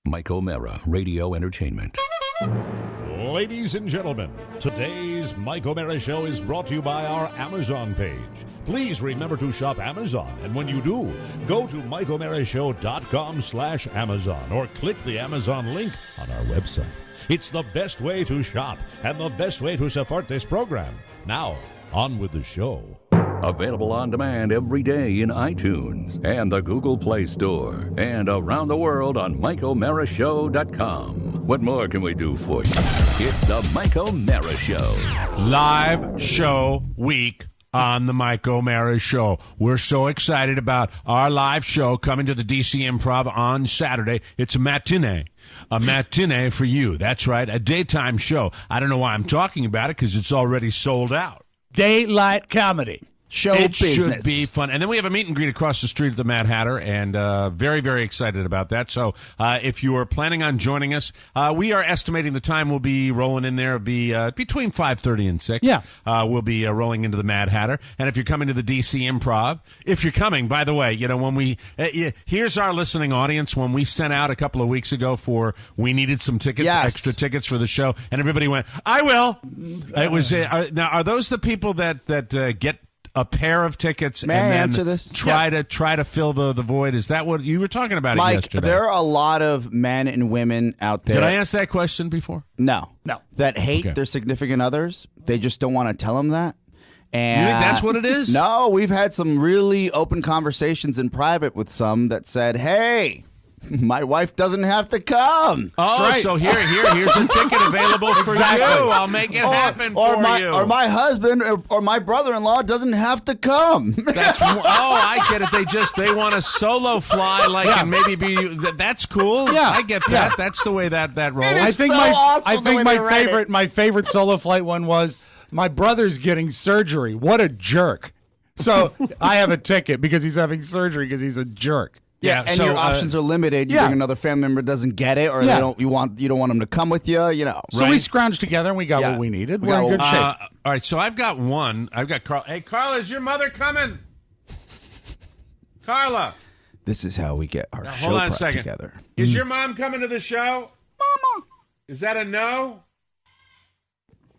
Mike O'Mara, Radio Entertainment. Ladies and gentlemen, today's Mike O'Mara Show is brought to you by our Amazon page. Please remember to shop Amazon, and when you do, go to MikeO'MaraShow.com/Amazon or click the Amazon link on our website. It's the best way to shop and the best way to support this program. Now, on with the show. Available on demand every day in iTunes and the Google Play Store and around the world on MikeO'MaraShow.com. What more can we do for you? It's the Mike O'Mara Show. Live show week on the Mike O'Mara Show. We're so excited about our live show coming to the DC Improv on Saturday. It's a matinee for you. That's right, a daytime show. I don't know why I'm talking about it because it's already sold out. Daylight comedy. Show business. Should be fun. And then we have a meet and greet across the street at the Mad Hatter, and very, very excited about that. So if you are planning on joining us, we are estimating the time we'll be rolling in there will be between 5:30 and 6. Yeah. We'll be rolling into the Mad Hatter. And if you're coming to the DC Improv, if you're coming, by the way, you know, when we here's our listening audience. When we sent out a couple of weeks ago we needed some tickets, extra tickets for the show, and everybody went, I will. It was now, are those the people that get a pair of tickets May and I then answer this? try to fill the void? Is that what you were talking about Mike, yesterday? there are a lot of men and women out there. Did I ask that question before? No. That hate their significant others. They just don't want to tell them that. And You think that's what it is? No, we've had some really open conversations in private with some that said, hey, my wife doesn't have to come. Oh, Right. so here's a ticket available for you. I'll make it happen for you. Or my husband or my brother-in-law doesn't have to come. I get it. They want a solo fly, and maybe be. That's cool. Yeah. I get that. That's the way that rolls. It is I think my favorite solo flight one was my brother's getting surgery. What a jerk. So I have a ticket because he's having surgery because he's a jerk. Yeah, and so, your options are limited. You bring another family member doesn't get it, or you don't want them to come with you. You know. So we scrounged together and we got what we needed. We're in good shape. All right, so I've got one. I've got Carl. Hey, Carla, is your mother coming? Carla. This is how we get our show hold on a prep second. together. Is your mom coming to the show? Mama. Is that a no?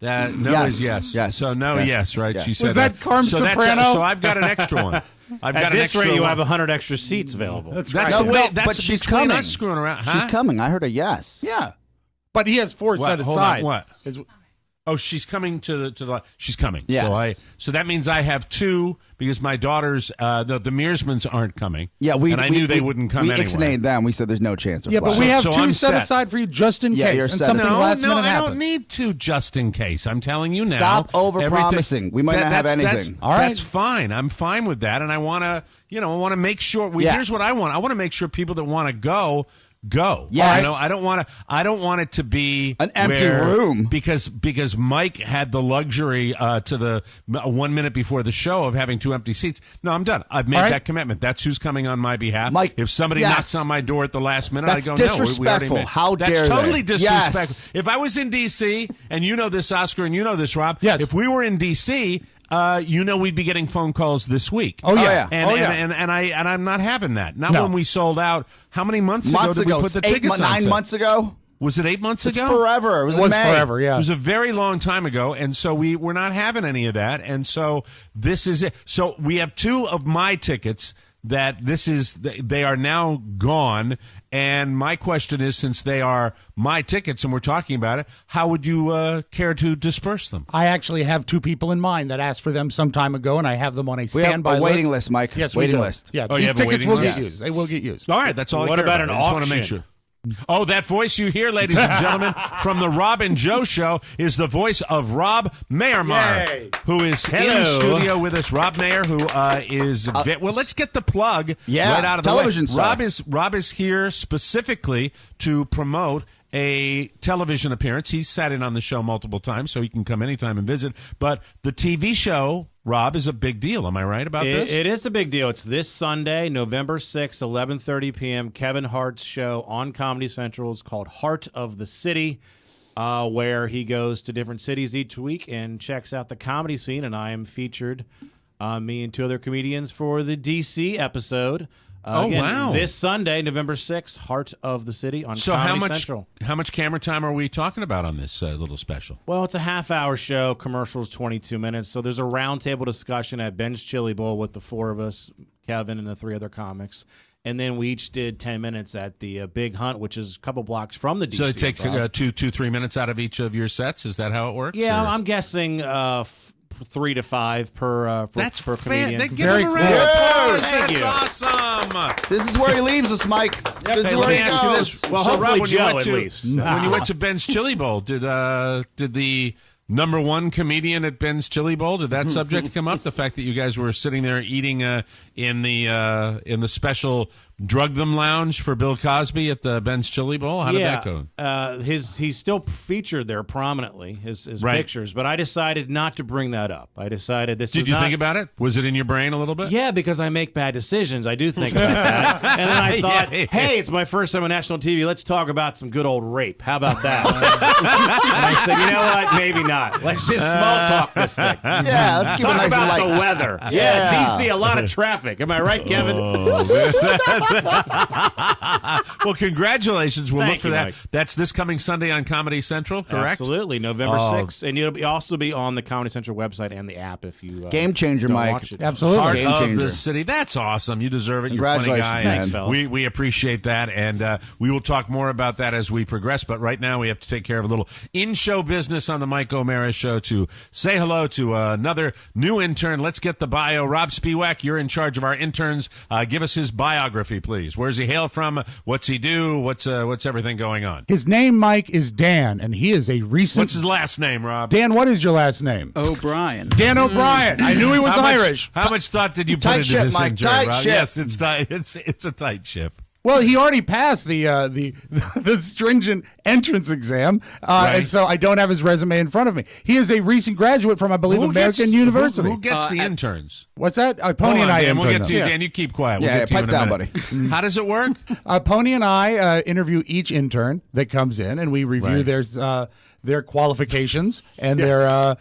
No Yes. is yes. Yes. So yes, right? Yes. She said Was that Carm Soprano? So I've got an extra one. I've got At an this extra rate, you one. have 100 extra seats available. That's right. the way. but That's she's between coming. us screwing around. Huh? She's coming. I heard a yes. Yeah. But he has four set Hold on, aside. what? Oh, she's coming to the. She's coming. Yes. So that means I have two because my daughters, the Mearsmans aren't coming. Yeah, and I knew they wouldn't come we anyway. ixnayed them. We said there's no chance of Yeah, but flying. we have So two I'm set set. aside for you just in case. you're And set something aside. last minute I happens. don't need to just in case. I'm telling you now. Stop over-promising. Everything- We might not have anything. That's, All right. That's fine. I'm fine with that, and I want to, I want to make sure. Here's what I want. I want to make sure people that want to go. Yes. I don't want it to be an empty where- room because Mike had the luxury to the 1 minute before the show of having two empty seats. No, I'm done. I've made that commitment. That's who's coming on my behalf. Mike, if somebody knocks on my door at the last minute, That's I go, disrespectful. no, we already made. How That's dare totally they? disrespectful. Yes. If I was in D.C., and you know this, Oscar, and you know this, Rob, Yes. if we were in D.C., we'd be getting phone calls this week. Oh, yeah. And I'm not having that. Not when we sold out. How many months ago did we put the tickets on 9 sale? months ago. Was it 8 months It's ago? forever. It was in May. forever, yeah. It was a very long time ago, and so we're not having any of that. And so this is it. So we have two of my tickets they are now gone. And my question is, since they are my tickets and we're talking about it, how would you care to disperse them? I actually have two people in mind that asked for them some time ago, and I have them on a We standby have a waiting list, Mike. Yes, waiting we do. list. Yeah, Oh, you these have a tickets waiting will list? get used. They will get used. All right, that's all I What care about an I just want to make auction? sure. Oh, that voice you hear, ladies and gentlemen, from the Rob and Joe Show is the voice of Rob Mayermar, Yay. who is in Hello. studio with us. Rob Mayer, who is well. Let's get the plug right out of the television way. star. Rob is here specifically to promote a television appearance. He's sat in on the show multiple times, so he can come anytime and visit. But the TV show, Rob, is a big deal. Am I right about this? It is a big deal. It's this Sunday, November 6th, 11:30 p.m., Kevin Hart's show on Comedy Central. It's called Heart of the City, where he goes to different cities each week and checks out the comedy scene, and I am featured, me and two other comedians, for the D.C. episode. Again, wow. This Sunday, November 6th, Heart of the City on So Comedy Central. how much camera time are we talking about on this little special? Well, it's a half-hour show. Commercials 22 minutes. So there's a roundtable discussion at Ben's Chili Bowl with the four of us, Kevin and the three other comics. And then we each did 10 minutes at the Big Hunt, which is a couple blocks from the DC. So they take 3 minutes out of each of your sets? Is that how it works? Yeah, or? I'm guessing 3 to 5 per comedian. They give Very him a cool. round of applause. Thank That's you. awesome. This is where he leaves us, Mike. This is Hey, where let me he ask you goes. this. Well, So, hopefully Rob, when you Joe went at to- least. When you went to Ben's Chili Bowl, did the number one comedian at Ben's Chili Bowl, did that subject come up? The fact that you guys were sitting there eating in the special Drug Them Lounge for Bill Cosby at the Ben's Chili Bowl? How did that go? He's still featured there prominently, his Right. pictures, but I decided not to bring that up. I decided this Did is you not, think about it? Was it in your brain a little bit? Yeah, because I make bad decisions. I do think about that. And then I thought, Yeah. hey, it's my first time on national TV. Let's talk about some good old rape. How about that? And I said, you know what? Maybe not. Let's just small talk this thing. Yeah, let's keep it Talk nice and about light. the weather. Yeah, Yeah. DC, a lot of traffic. Am I right, Kevin? Well, congratulations. We'll Thank look for you, that. Mike. That's this coming Sunday on Comedy Central, correct? Absolutely, November Oh. 6th. And it'll also be on the Comedy Central website and the app if you Game changer, don't Mike. watch it. Absolutely. Heart Game of changer. the city. That's awesome. You deserve it. You're a funny Congratulations, guy. man. Thanks, fellas. We appreciate that, and we will talk more about that as we progress. But right now, we have to take care of a little in-show business on the Mike O'Mara Show to say hello to another new intern. Let's get the bio. Rob Spiewak, you're in charge of our interns. Give us his biography, please. Where's he hail from? What's he do? What's everything going on? His name, Mike, is Dan, and he is a recent. What's his last name, Rob? Dan, what is your last name? O'Brien. Dan O'Brien. I knew he was Irish. How much thought did you put Tight into ship, this Mike, intern, tight Rob? ship. Yes, it's tight. It's a tight ship. Well, he already passed the stringent entrance exam, Right. and so I don't have his resume in front of me. He is a recent graduate from, I believe, American University. Who gets the interns? What's that? Pony Hold and on, I Dan. We'll intern get to you, them. Dan. You keep quiet. We'll Yeah, get to you pipe in a down, minute. How does it work? Pony and I interview each intern that comes in, and we review Right. their qualifications and their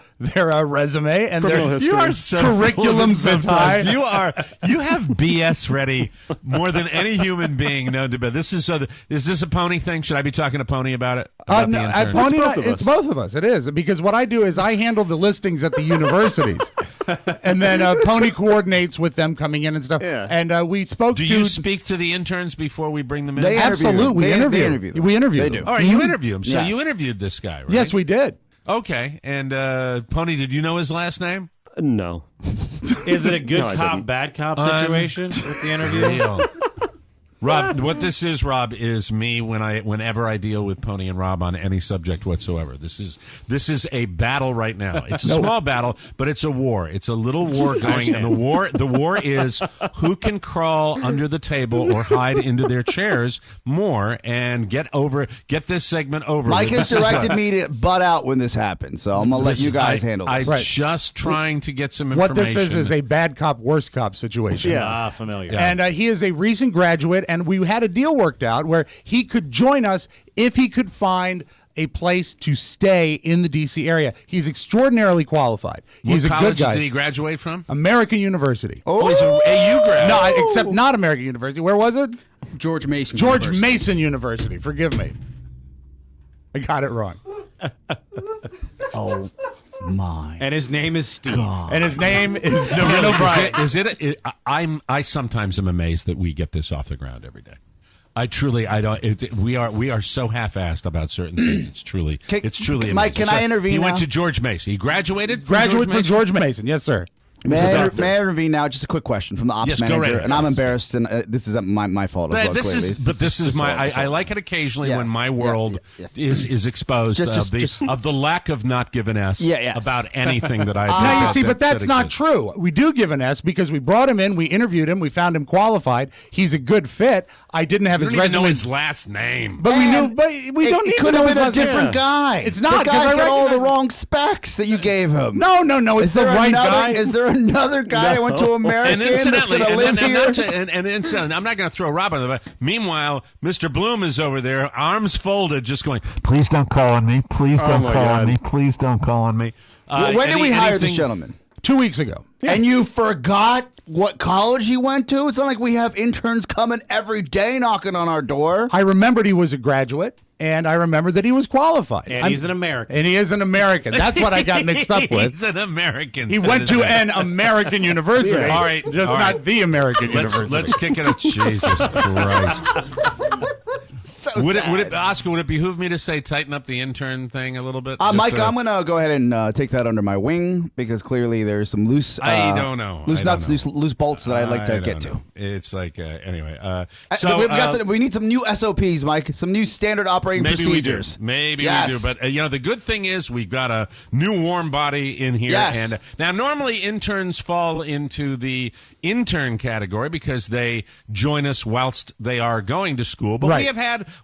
resume and their You are so curriculum full of it sometimes. vitae. You have BS ready more than any human being known to be. This is is this a Pony thing? Should I be talking to Pony about it? About No, the at interns? Pony, both of it's us. both of us. It is because what I do is I handle the listings at the universities, and then Pony coordinates with them coming in and stuff. Yeah. And we spoke Do to. you speak to the interns before we bring them in? They interview Absolutely, them. we They interview. interview them. We interview. They them. do. All right, you interview him. So Yes. you interviewed this guy, right? Yes, we did. Okay, and Pony, did you know his last name? No. Is it a good No, I cop, didn't. bad cop situation with the interview? Real. Rob, what this is, Rob, is me whenever I deal with Pony and Rob on any subject whatsoever. This is a battle right now. It's a small battle, but it's a war. It's a little war going, and the war is who can crawl under the table or hide into their chairs more and get this segment over. Mike with. has This is directed what- me to butt out when this happens, so I'm gonna let you guys handle I'm this. Right. just trying to get some What information. this is a bad cop, worse cop situation. Yeah. Familiar. And he is a recent graduate, and we had a deal worked out where he could join us if he could find a place to stay in the D.C. area. He's extraordinarily qualified. He's what a college good guy. did he graduate from? American University. Oh, he's an AU grad. No, except not American University. Where was it? George Mason. George University. Mason University. Forgive me. I got it wrong. Oh my! And his name is Steve. And his name is Dan O'Brien. I sometimes am amazed that we get this off the ground every day. I don't. We are so half-assed about certain things. It's truly amazing. Mike, can I intervene He went now? to George Mason. He graduated. From Graduate from Mason? George Mason. Yes, sir. May I intervene now? Just a quick question from the ops Yes, go manager, right ahead. and I'm embarrassed, and this is my fault. But as this well, is, clearly. but this is Just my. all- I like it occasionally Yes. when my Yeah, world yes. is exposed Just- of the lack of not giving us Yes. about anything that I. Now you see, but that's not exists. true. We do give an S because we brought him in, we interviewed him, we found him qualified. He's a good fit. I didn't have You his don't even know resume, his last name. but we knew. And But we don't it need to could know have his been a last name. different guy. It's not, The 'cause guy's I got all the recognize- wrong specs that you gave him. No, it's the right guy. Is there another guy that went to American And that's incidentally, going to live here? and I'm not going to throw Rob on the back. Meanwhile, Mr. Bloom is over there, arms folded, just going, "Please don't call on me. Please don't my call on God. me. Please don't call on me." When did we hire this gentleman? 2 weeks ago. And you forgot what college he went to? It's not like we have interns coming every day knocking on our door. I remembered he was a graduate, and I remembered that he was qualified. And he's an American. And he is an American. That's what I got mixed up with. He's an American. He went to an American university. All right. Just all not right. the American university. Let's kick it up. Jesus Christ. So Would sad. it, Oscar, would it behoove me to say tighten up the intern thing a little bit? Mike, Just, I'm going to go ahead and take that under my wing because clearly there's some loose I don't know. loose I don't nuts, know. loose bolts that I'd like to I get don't to. know. It's like, anyway. So we need some new SOPs, Mike. Some new standard operating maybe procedures. we do. Maybe Yes. we do. But, the good thing is we've got a new warm body in here. Yes. And now, normally interns fall into the intern category because they join us whilst they are going to school. But Right.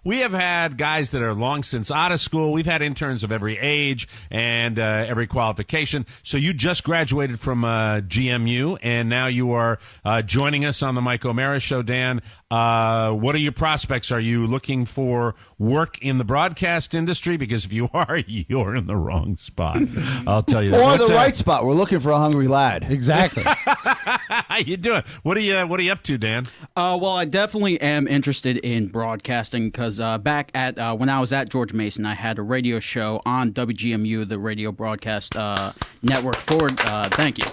we have had guys that are long since out of school. We've had interns of every age and every qualification. So you just graduated from GMU, and now you are joining us on the Mike O'Mara Show, Dan. What are your prospects? Are you looking for work in the broadcast industry? Because if you are, you're in the wrong spot. I'll tell you that. Or What, the right spot. We're looking for a hungry lad. Exactly. How you doing? What are you up to, Dan? Well, I definitely am interested in broadcasting because back at when I was at George Mason, I had a radio show on WGMU, the radio broadcast network. Thank you.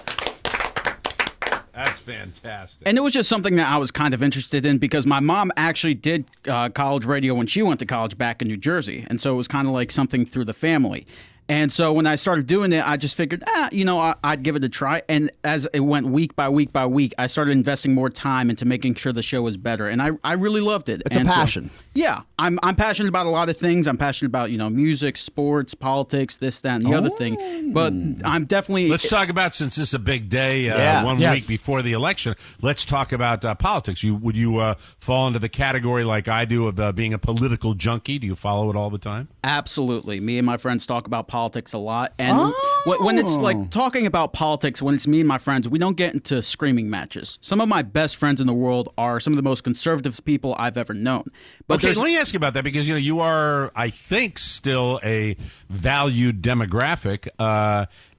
That's fantastic. And it was just something that I was kind of interested in because my mom actually did college radio when she went to college back in New Jersey. And so it was kind of like something through the family. And so when I started doing it, I just figured, I'd give it a try. And as it went week by week by week, I started investing more time into making sure the show was better. And I really loved it. It's a passion. Yeah. I'm passionate about a lot of things. I'm passionate about, music, sports, politics, this, that, and the other thing. But I'm definitely... Let's talk about, since this is a big day, one week before the election, let's talk about politics. Would you fall into the category like I do of being a political junkie? Do you follow it all the time? Absolutely. Me and my friends talk about politics a lot. And when it's like talking about politics, when it's me and my friends, we don't get into screaming matches. Some of my best friends in the world are some of the most conservative people I've ever known. But okay, let me ask you about that because you are, I think, still a valued demographic.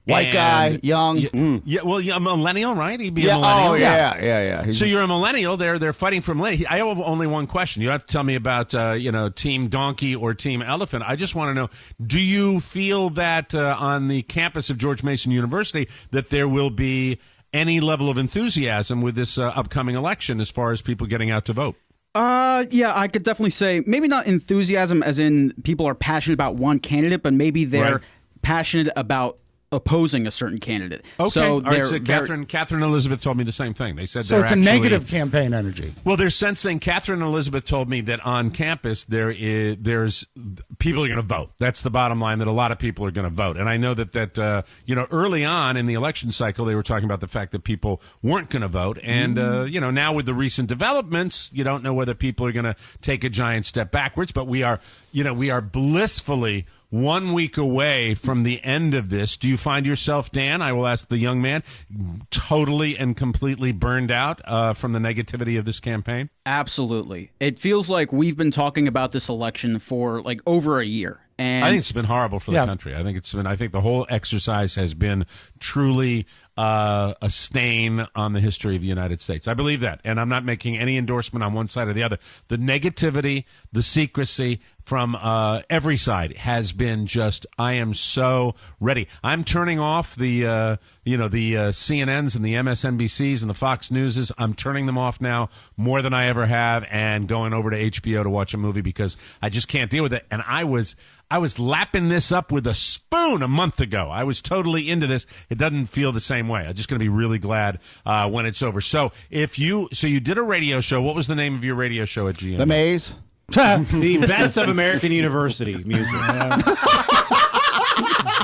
White guy, young. Yeah, well, a millennial, right? He'd be a Yeah. millennial. Oh, yeah. So you're a millennial. They're fighting for millennial. I have only one question. You don't have to tell me about Team Donkey or Team Elephant. I just want to know: do you feel that on the campus of George Mason University that there will be any level of enthusiasm with this upcoming election as far as people getting out to vote? Yeah, I could definitely say maybe not enthusiasm as in people are passionate about one candidate, but maybe they're Right. passionate about opposing a certain candidate. Okay. So All right, they're Catherine Elizabeth told me the same thing. They said So they're it's a actually, negative campaign energy. Well, they're sensing. Catherine Elizabeth told me that on campus there's people are going to vote. That's the bottom line. That a lot of people are going to vote. And I know that early on in the election cycle they were talking about the fact that people weren't going to vote. And now with the recent developments, you don't know whether people are going to take a giant step backwards. But we are blissfully 1 week away from the end of this. Do you find yourself, Dan, I will ask the young man, totally and completely burned out from the negativity of this campaign? Absolutely. It feels like we've been talking about this election for like over a year. And I think it's been horrible for the country. I think the whole exercise has been truly a stain on the history of the United States. I believe that, and I'm not making any endorsement on one side or the other. The negativity, the secrecy from every side has been just. I am so ready. I'm turning off the CNNs and the MSNBCs and the Fox Newses. I'm turning them off now more than I ever have, and going over to HBO to watch a movie because I just can't deal with it. And I was lapping this up with a spoon a month ago. I was totally into this. It doesn't feel the same way. I'm just going to be really glad when it's over. So you did a radio show. What was the name of your radio show at GM? The Maze. The best of American University music.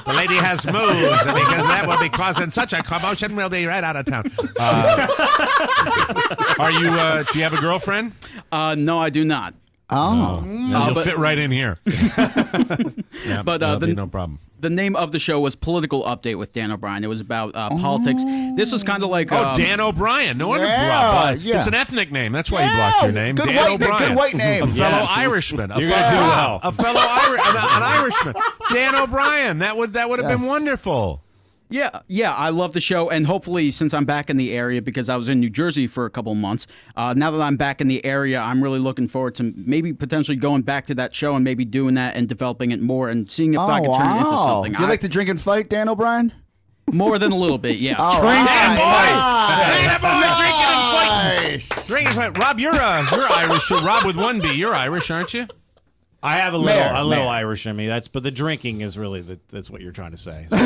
The lady has moves, and because that will be causing such a commotion, we'll be right out of town. Do you have a girlfriend? no, I do not. You'll fit right in here. Yeah, But, that'll be no problem. The name of the show was Political Update with Dan O'Brien. It was about politics. This was kind of like Dan O'Brien. No wonder. Yeah. It's an ethnic name. That's why you blocked your name. Good Dan white O'Brien. Good white name. A fellow Yes. Irishman. You're gonna do well. A fellow an Irishman. Dan O'Brien. That would have been Yes. wonderful. Yeah, I love the show, and hopefully, since I'm back in the area, because I was in New Jersey for a couple of months, now that I'm back in the area, I'm really looking forward to maybe potentially going back to that show and maybe doing that and developing it more and seeing if I can turn it into something. You like to drink and fight, Dan O'Brien? More than a little bit, yeah. Drink and fight. Rob, you're Irish. Rob with one B. You're Irish, aren't you? I have a little Irish in me. But the drinking is really that's what you're trying to say. So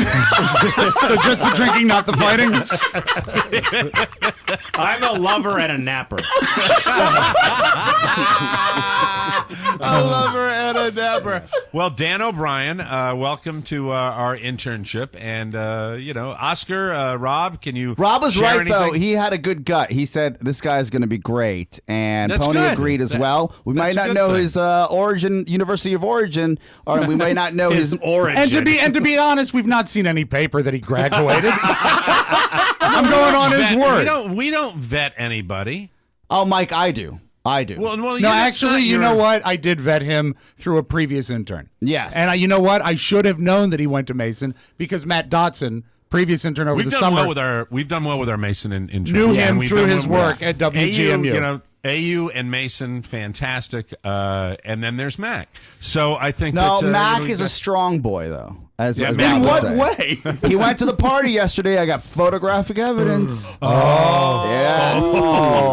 just the drinking, not the fighting? I'm a lover and a napper. A lover and a napper. Well, Dan O'Brien, welcome to our internship. And, Oscar, Rob, can you Rob was share right, anything? though. He had a good gut. He said, this guy is going to be great. And That's Pony good. agreed as well. We might that's a not good know thing. his university of origin, or we might not know his origin. And to be honest, we've not seen any paper that he graduated. I'm going on his word. We don't vet anybody. Oh, Mike, I do. Well, No, yeah, that's actually, not you your- know what? I did vet him through a previous intern. Yes. And you know what? I should have known that he went to Mason because Matt Dotson, previous intern over We've the done summer, we've done well with our Mason in knew him we've through done his well. work at WGMU. AU and Mason, fantastic. And then there's Mac. So I think No, that, Mac we've is a got- strong boy, though. As Yeah, as Mac- Rob In would what say. way? He went to the party yesterday. I got photographic evidence. Yes.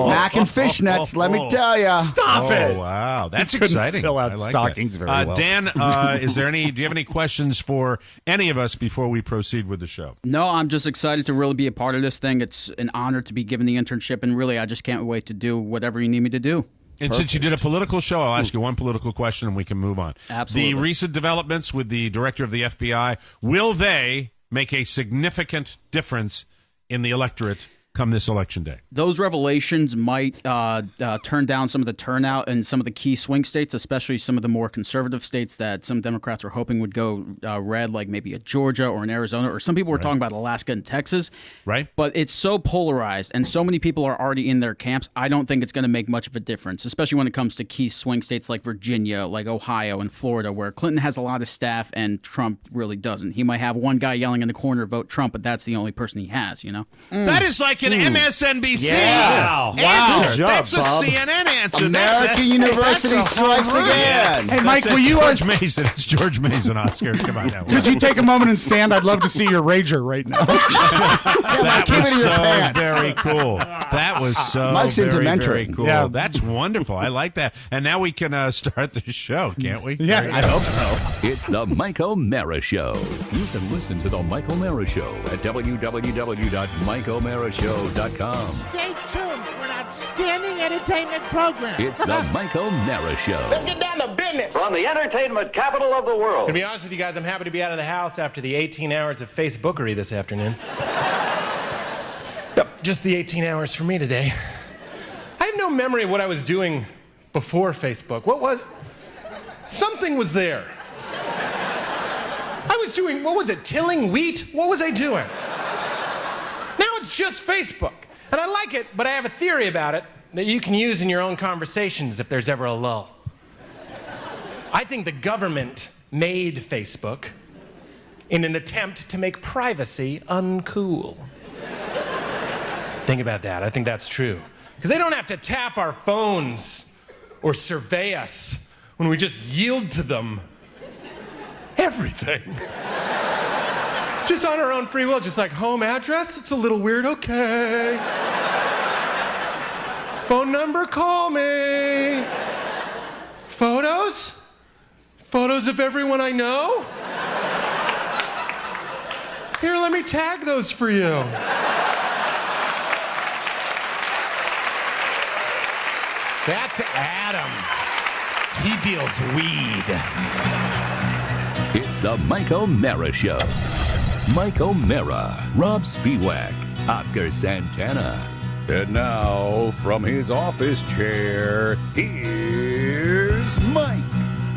Mac and fishnets, let me tell you. Stop it. Wow, that's couldn't exciting. fill out I like stockings that. very well. Dan, do you have any questions for any of us before we proceed with the show? No, I'm just excited to really be a part of this thing. It's an honor to be given the internship, and really, I just can't wait to do whatever you need me to do. And since you did a political show, I'll ask you one political question and we can move on. Absolutely. The recent developments with the director of the FBI, will they make a significant difference in the electorate come this election day? Those revelations might turn down some of the turnout in some of the key swing states, especially some of the more conservative states that some Democrats were hoping would go red, like maybe a Georgia or an Arizona, or some people were talking about Alaska and Texas. Right. But it's so polarized, and so many people are already in their camps. I don't think it's going to make much of a difference, especially when it comes to key swing states like Virginia, like Ohio and Florida, where Clinton has a lot of staff and Trump really doesn't. He might have one guy yelling in the corner, vote Trump, but that's the only person he has, you know? That is like an MSNBC Yeah. answer. Wow. Good job, That's a Bob. CNN answer. American University that's a strikes home run. again. Hey, Mike, That's will you? George Mason. It's George Mason, Oscar. Come on now. Could you take a moment and stand? I'd love to see your rager right now. That keep it was in your so pants. very cool. That was so Mike's into very, mentoring. very cool. Yeah. That's wonderful. I like that. And now we can start the show, can't we? Yeah, I hope so. It's the Mike O'Mara Show. You can listen to the Mike O'Mara Show at www.mikeomarashow.com. Stay tuned for an outstanding entertainment program. It's the Mike O'Mara Show. Get down to business. From the entertainment capital of the world. To be honest with you guys, I'm happy to be out of the house after the 18 hours of Facebookery this afternoon. Yep, just the 18 hours for me today. I have no memory of what I was doing before Facebook. Something was there. I was doing, what was it, tilling wheat? What was I doing? Now it's just Facebook. And I like it, but I have a theory about it that you can use in your own conversations if there's ever a lull. I think the government made Facebook in an attempt to make privacy uncool. Think about that. I think that's true. Because they don't have to tap our phones or survey us when we just yield to them everything. Just on our own free will, just like home address, it's a little weird, okay. Phone number, call me. Photos? Photos of everyone I know? Here, let me tag those for you. That's Adam. He deals weed. It's the Mike O'Mara Show. Mike O'Mara, Rob Spiewak, Oscar Santana. And now, from his office chair, here's Mike.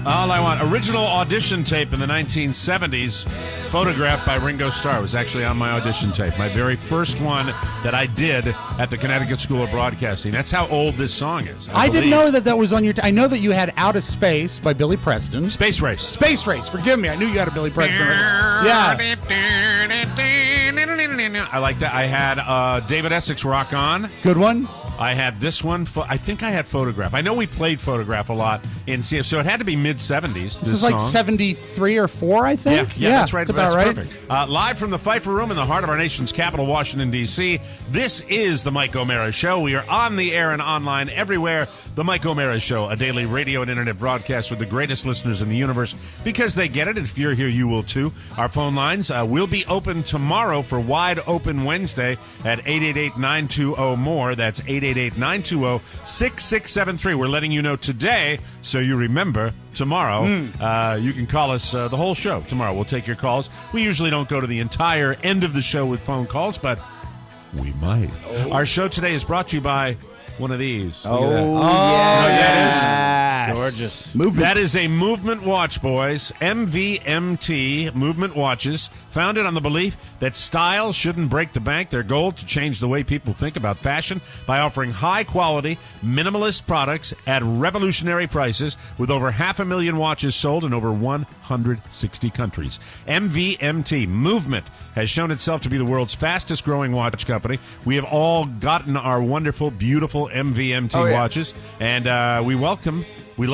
All I want, original audition tape in the 1970s, photographed by Ringo Starr. It was actually on my audition tape. My very first one that I did at the Connecticut School of Broadcasting. That's how old this song is. I didn't believe. know that was on your. I know that you had Out of Space by Billy Preston. Space Race. Space Race. Forgive me. I knew you had a Billy Preston. Yeah. I like that. I had David Essex Rock On. Good one. I had this one. I think I had Photograph. I know we played Photograph a lot in CF, so it had to be mid-70s. This is like song. 73 or 4, I think. Yeah, that's right. That's about right. Perfect. Live from the Pfeiffer Room in the heart of our nation's capital, Washington, D.C., this is the Mike O'Mara Show. We are on the air and online everywhere. The Mike O'Mara Show, a daily radio and internet broadcast with the greatest listeners in the universe because they get it. If you're here, you will too. Our phone lines will be open tomorrow for Wide Open Wednesday at 888-920-MORE. That's 888-920-6673. We're letting you know today so you remember tomorrow. You can call us the whole show tomorrow. We'll take your calls. We usually don't go to the entire end of the show with phone calls, but we might. Our show today is brought to you by one of these. Look at that. Oh, You know what yeah. Gorgeous. Movement. That is a movement watch, boys. MVMT movement watches, founded on the belief that style shouldn't break the bank. Their goal to change the way people think about fashion by offering high-quality, minimalist products at revolutionary prices with over 500,000 watches sold in over 160 countries. MVMT movement has shown itself to be the world's fastest-growing watch company. We have all gotten our wonderful, beautiful MVMT watches, and we love them. We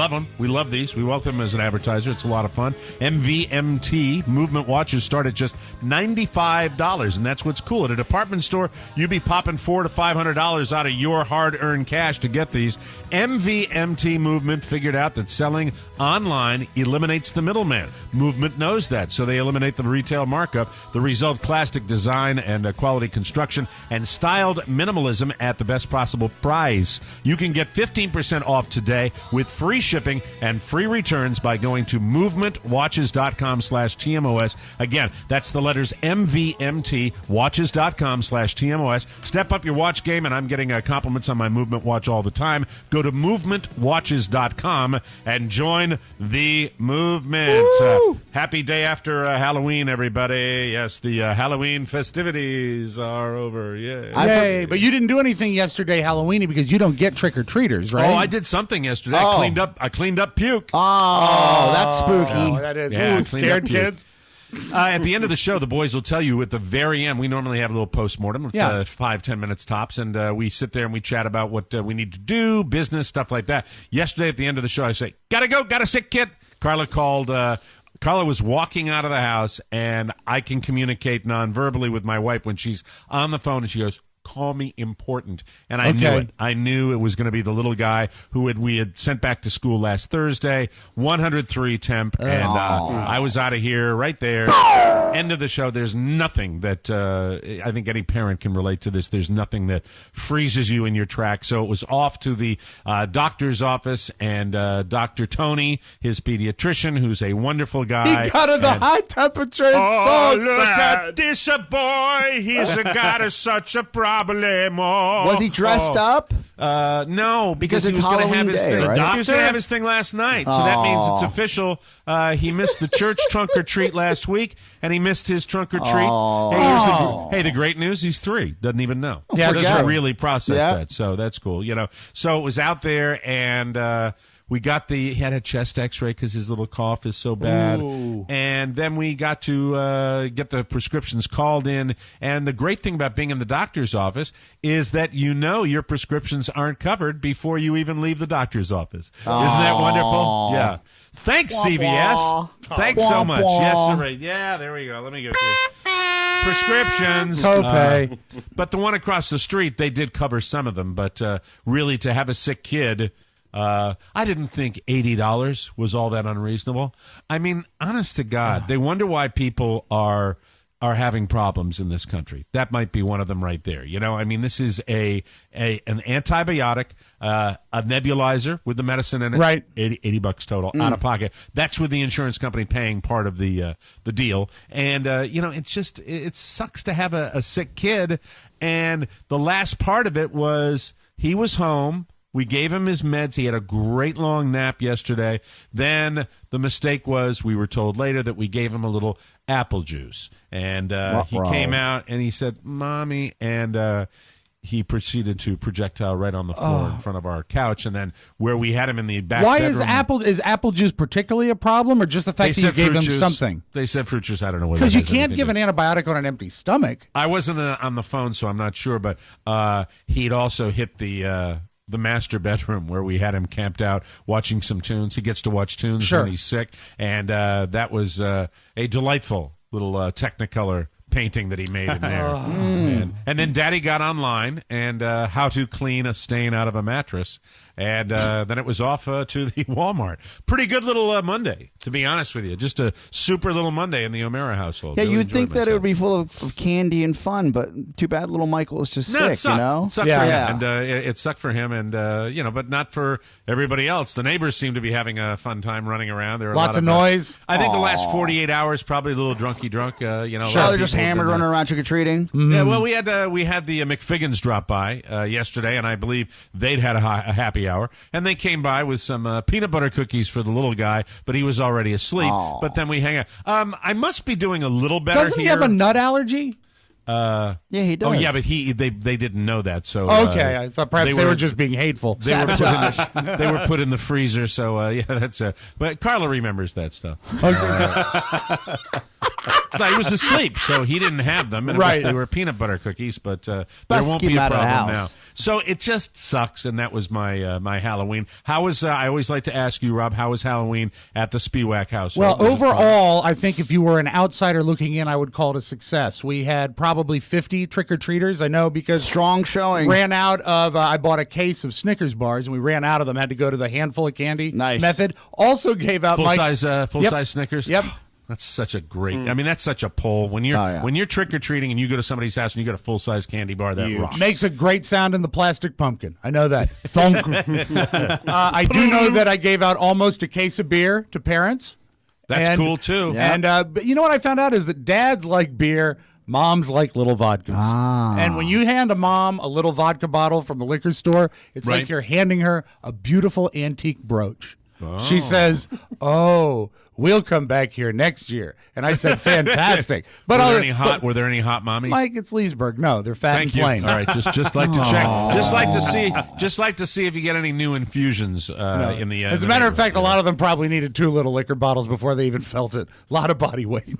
love these. We welcome them as an advertiser. It's a lot of fun. MVMT movement watches start at just $95, and that's what's cool. At a department store, you'd be popping $400 to $500 out of your hard-earned cash to get these. MVMT movement figured out that selling online eliminates the middleman. Movement knows that, so they eliminate the retail markup. The result, classic design and quality construction and styled minimalism at the best possible price. You can get 15% off today with free shipping and free returns by going to movementwatches.com/TMOS. Again, that's the letters MVMT, watches.com/TMOS. Step up your watch game, and I'm getting compliments on my movement watch all the time. Go to movementwatches.com and join the movement. Happy day after Halloween, everybody. Yes, the Halloween festivities are over. Yay. But you didn't do anything yesterday, Halloweeny, because you don't get trick-or-treaters, right? Oh, I did something yesterday. I cleaned up puke. Oh, that's spooky. Oh, that is. Yeah, Ooh, cleaned scared up puke. kids. At the end of the show, the boys will tell you at the very end. We normally have a little postmortem. It's 5-10 minutes tops, and we sit there and we chat about what we need to do, business, stuff like that. Yesterday, at the end of the show, I say, "Gotta go, got a sick kid." Carla called. Carla was walking out of the house, and I can communicate non-verbally with my wife when she's on the phone, and she goes, "Call me important." And I knew it. I knew it was going to be the little guy who we had sent back to school last Thursday, 103 temp, and I was out of here right there. End of the show. There's nothing that I think any parent can relate to this. There's nothing that freezes you in your tracks. So it was off to the doctor's office, and Dr. Tony, his pediatrician, who's a wonderful guy. He got her the high temperature. It's so look sad. at this boy. He's got such a problem. Was he dressed up? No, because he it's was going to have Halloween his day, thing. right? He was going to have his thing last night, so that means it's official. He missed the church trunk or treat last week, and he missed his trunk or treat. Hey, the great news: he's 3, doesn't even know. Yeah, Doesn't really process that, so that's cool. So it was out there, and we got he had a chest x-ray because his little cough is so bad. Ooh. And then we got to get the prescriptions called in. And the great thing about being in the doctor's office is that your prescriptions aren't covered before you even leave the doctor's office. Isn't that wonderful? Yeah. Thanks, CVS. Thanks so much. Yes, sir. Yeah, there we go. Let me go through. Prescriptions. Copay. But the one across the street, they did cover some of them. But really, to have a sick kid... I didn't think $80 was all that unreasonable. I mean, honest to God, they wonder why people are having problems in this country. That might be one of them right there. I mean, this is an antibiotic, a nebulizer with the medicine in it. Right. $80 total out of pocket. That's with the insurance company paying part of the deal. And, it sucks to have a sick kid. And the last part of it was he was home. We gave him his meds. He had a great long nap yesterday. Then the mistake was, we were told later, that we gave him a little apple juice. And he came out and he said, "Mommy," and he proceeded to projectile right on the floor in front of our couch, and then where we had him in the back Why bedroom. is apple juice particularly a problem, or just the fact that you gave him juice. something? They said fruit juice. I don't know what. Because you can't give an antibiotic on an empty stomach. I wasn't on the phone, so I'm not sure. But he'd also hit the master bedroom where we had him camped out watching some tunes. He gets to watch tunes when he's sick, and that was a delightful little Technicolor painting that he made in there. And then Daddy got online and how to clean a stain out of a mattress. And then it was off to the Walmart. Pretty good little Monday, to be honest with you. Just a super little Monday in the O'Mara household. Yeah, Really you'd think enjoyed that it would myself. be full of candy and fun, but too bad little Michael is just No, sick, it sucked. you know? It sucked for him, and it sucked for him, and but not for everybody else. The neighbors seem to be having a fun time running around. There were Lots of noise. I think the last 48 hours probably a little drunky drunk. Sure, they're just hammered running around trick or treating. Yeah, well, we had the McFiggins drop by yesterday, and I believe they'd had a happy hour, and they came by with some peanut butter cookies for the little guy, but he was already asleep. But then we hang out. I must be doing a little better. Doesn't he have a nut allergy? Yeah, he does. Oh, yeah, but they didn't know that. So okay, I thought perhaps they were just being hateful. They were put in the freezer. So yeah, that's. But Carla remembers that stuff. No, he was asleep, so he didn't have them. And they were peanut butter cookies, but there won't be a problem now. So it just sucks, and that was my my Halloween. How was? I always like to ask you, Rob, how was Halloween at the Spiewak house? Well, overall, I think if you were an outsider looking in, I would call it a success. We had probably 50 trick-or-treaters. I know because strong showing. Ran out of. I bought a case of Snickers bars, and we ran out of them. Had to go to the handful of candy method. Also gave out full size Snickers. Yep. That's such a great. I mean, that's such a pull when you're when you're trick or treating and you go to somebody's house and you get a full size candy bar. That rocks. Makes a great sound in the plastic pumpkin. I know that. Thunk. I do know that I gave out almost a case of beer to parents. That's cool too. And but you know what I found out is that dads like beer. Moms like little vodkas. And when you hand a mom a little vodka bottle from the liquor store, it's like you're handing her a beautiful antique brooch. She says, "Oh, we'll come back here next year." And I said, "Fantastic." But were there any hot mommies? Mike, it's Leesburg. No, they're fat and plain. All right, just like to check, just like to see if you get any new infusions in the. As a matter of fact, a lot of them probably needed 2 little liquor bottles before they even felt it. A lot of body weight.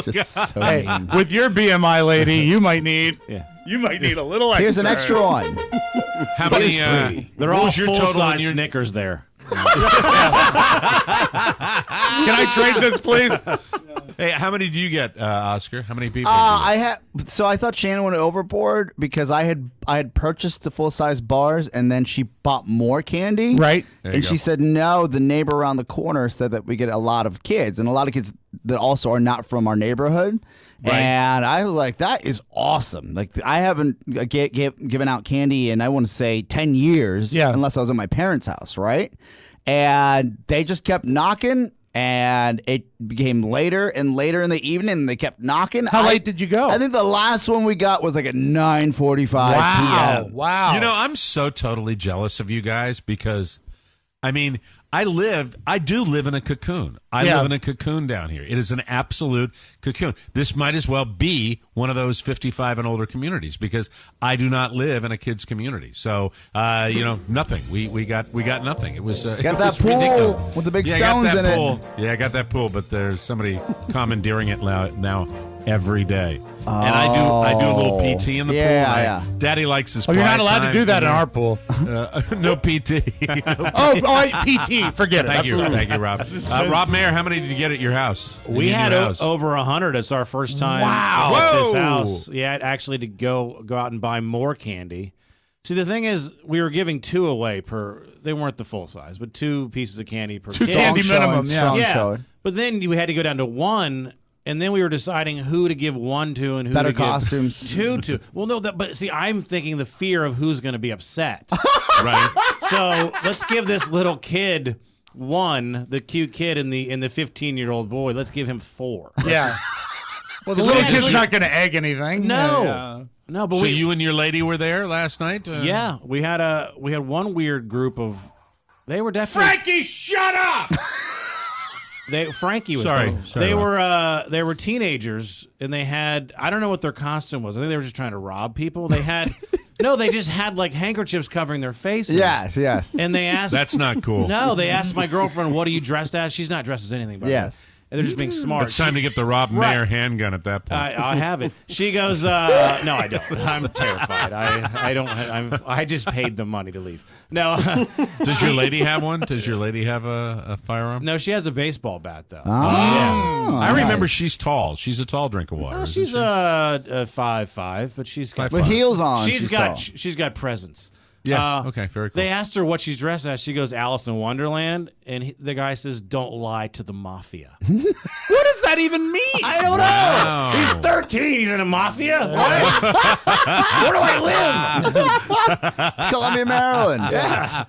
Just so mean. With your BMI, lady, you might need. You might need a little extra. Here's an extra one. How many? They're all your full total size in your Snickers there. Can I trade this, please? Hey, how many do you get, Oscar? How many people? I thought Shannon went overboard because I had purchased the full size bars and then she bought more candy. Right. And she said no. The neighbor around the corner said that we get a lot of kids and a lot of kids that also are not from our neighborhood. Right. And I was like, that is awesome. Like I haven't given out candy in I want to say 10 years. Yeah. Unless I was at my parents' house, right? And they just kept knocking. And it became later and later in the evening, and they kept knocking. How late did you go? I think the last one we got was like at 9:45 p.m. Wow. You know, I'm so totally jealous of you guys because, I mean, I do live in a cocoon. I live in a cocoon down here. It is an absolute cocoon. This might as well be one of those 55 and older communities because I do not live in a kids community. So, nothing. We got nothing. It was got that pool ridiculous. with the big stones in pool. it. Yeah, I got that pool, but there's somebody commandeering it now every day. And I do a little PT in the pool. Yeah. Daddy likes his. Oh, you're not allowed to time. do that in our pool. No PT. PT. Forget it. Thank you, Rob. Rob Mayer, how many did you get at your house? We had over 100. It's our first time at this house. Yeah, actually to go out and buy more candy. See, the thing is, we were giving 2 away per. They weren't the full size, but 2 pieces of candy per kid. Candy minimum. Yeah. But then we had to go down to 1. And then we were deciding who to give 1 to and who better to give costumes. 2 to. Well, no, but see, I'm thinking the fear of who's going to be upset. Right. So let's give this little kid 1, the cute kid and the 15-year-old boy. Let's give him 4. Yeah. Well, the little kid's not going to egg anything. No. No, but so you and your lady were there last night? Yeah, we had one weird group of. They were definitely. Frankie, shut up! Frankie was Sorry, home. sorry, They were teenagers, and they had, I don't know what their costume was. I think they were just trying to rob people. They had no, they just had like handkerchiefs covering their faces. Yes. And they asked, That's not cool. No, they asked my girlfriend, "What are you dressed as?" She's not dressed as anything. By the way. Yes. And they're just being smart. It's time to get the Rob Mayer handgun at that point. I have it. She goes, no, I don't. I'm terrified. I just paid the money to leave. No. Does your lady have one? Does your lady have a firearm? No, she has a baseball bat though. Oh, I remember she's tall. She's a tall drink of water. Well, isn't she's she? 5'5", but she's got With heels on. she's tall. got presence. Yeah. Okay. Very cool. They asked her what she's dressed as. She goes Alice in Wonderland, and the guy says, "Don't lie to the mafia." What does that even mean? I don't Wow. know. He's 13. He's in a mafia. What? Where do I live? Columbia, Maryland. Yeah.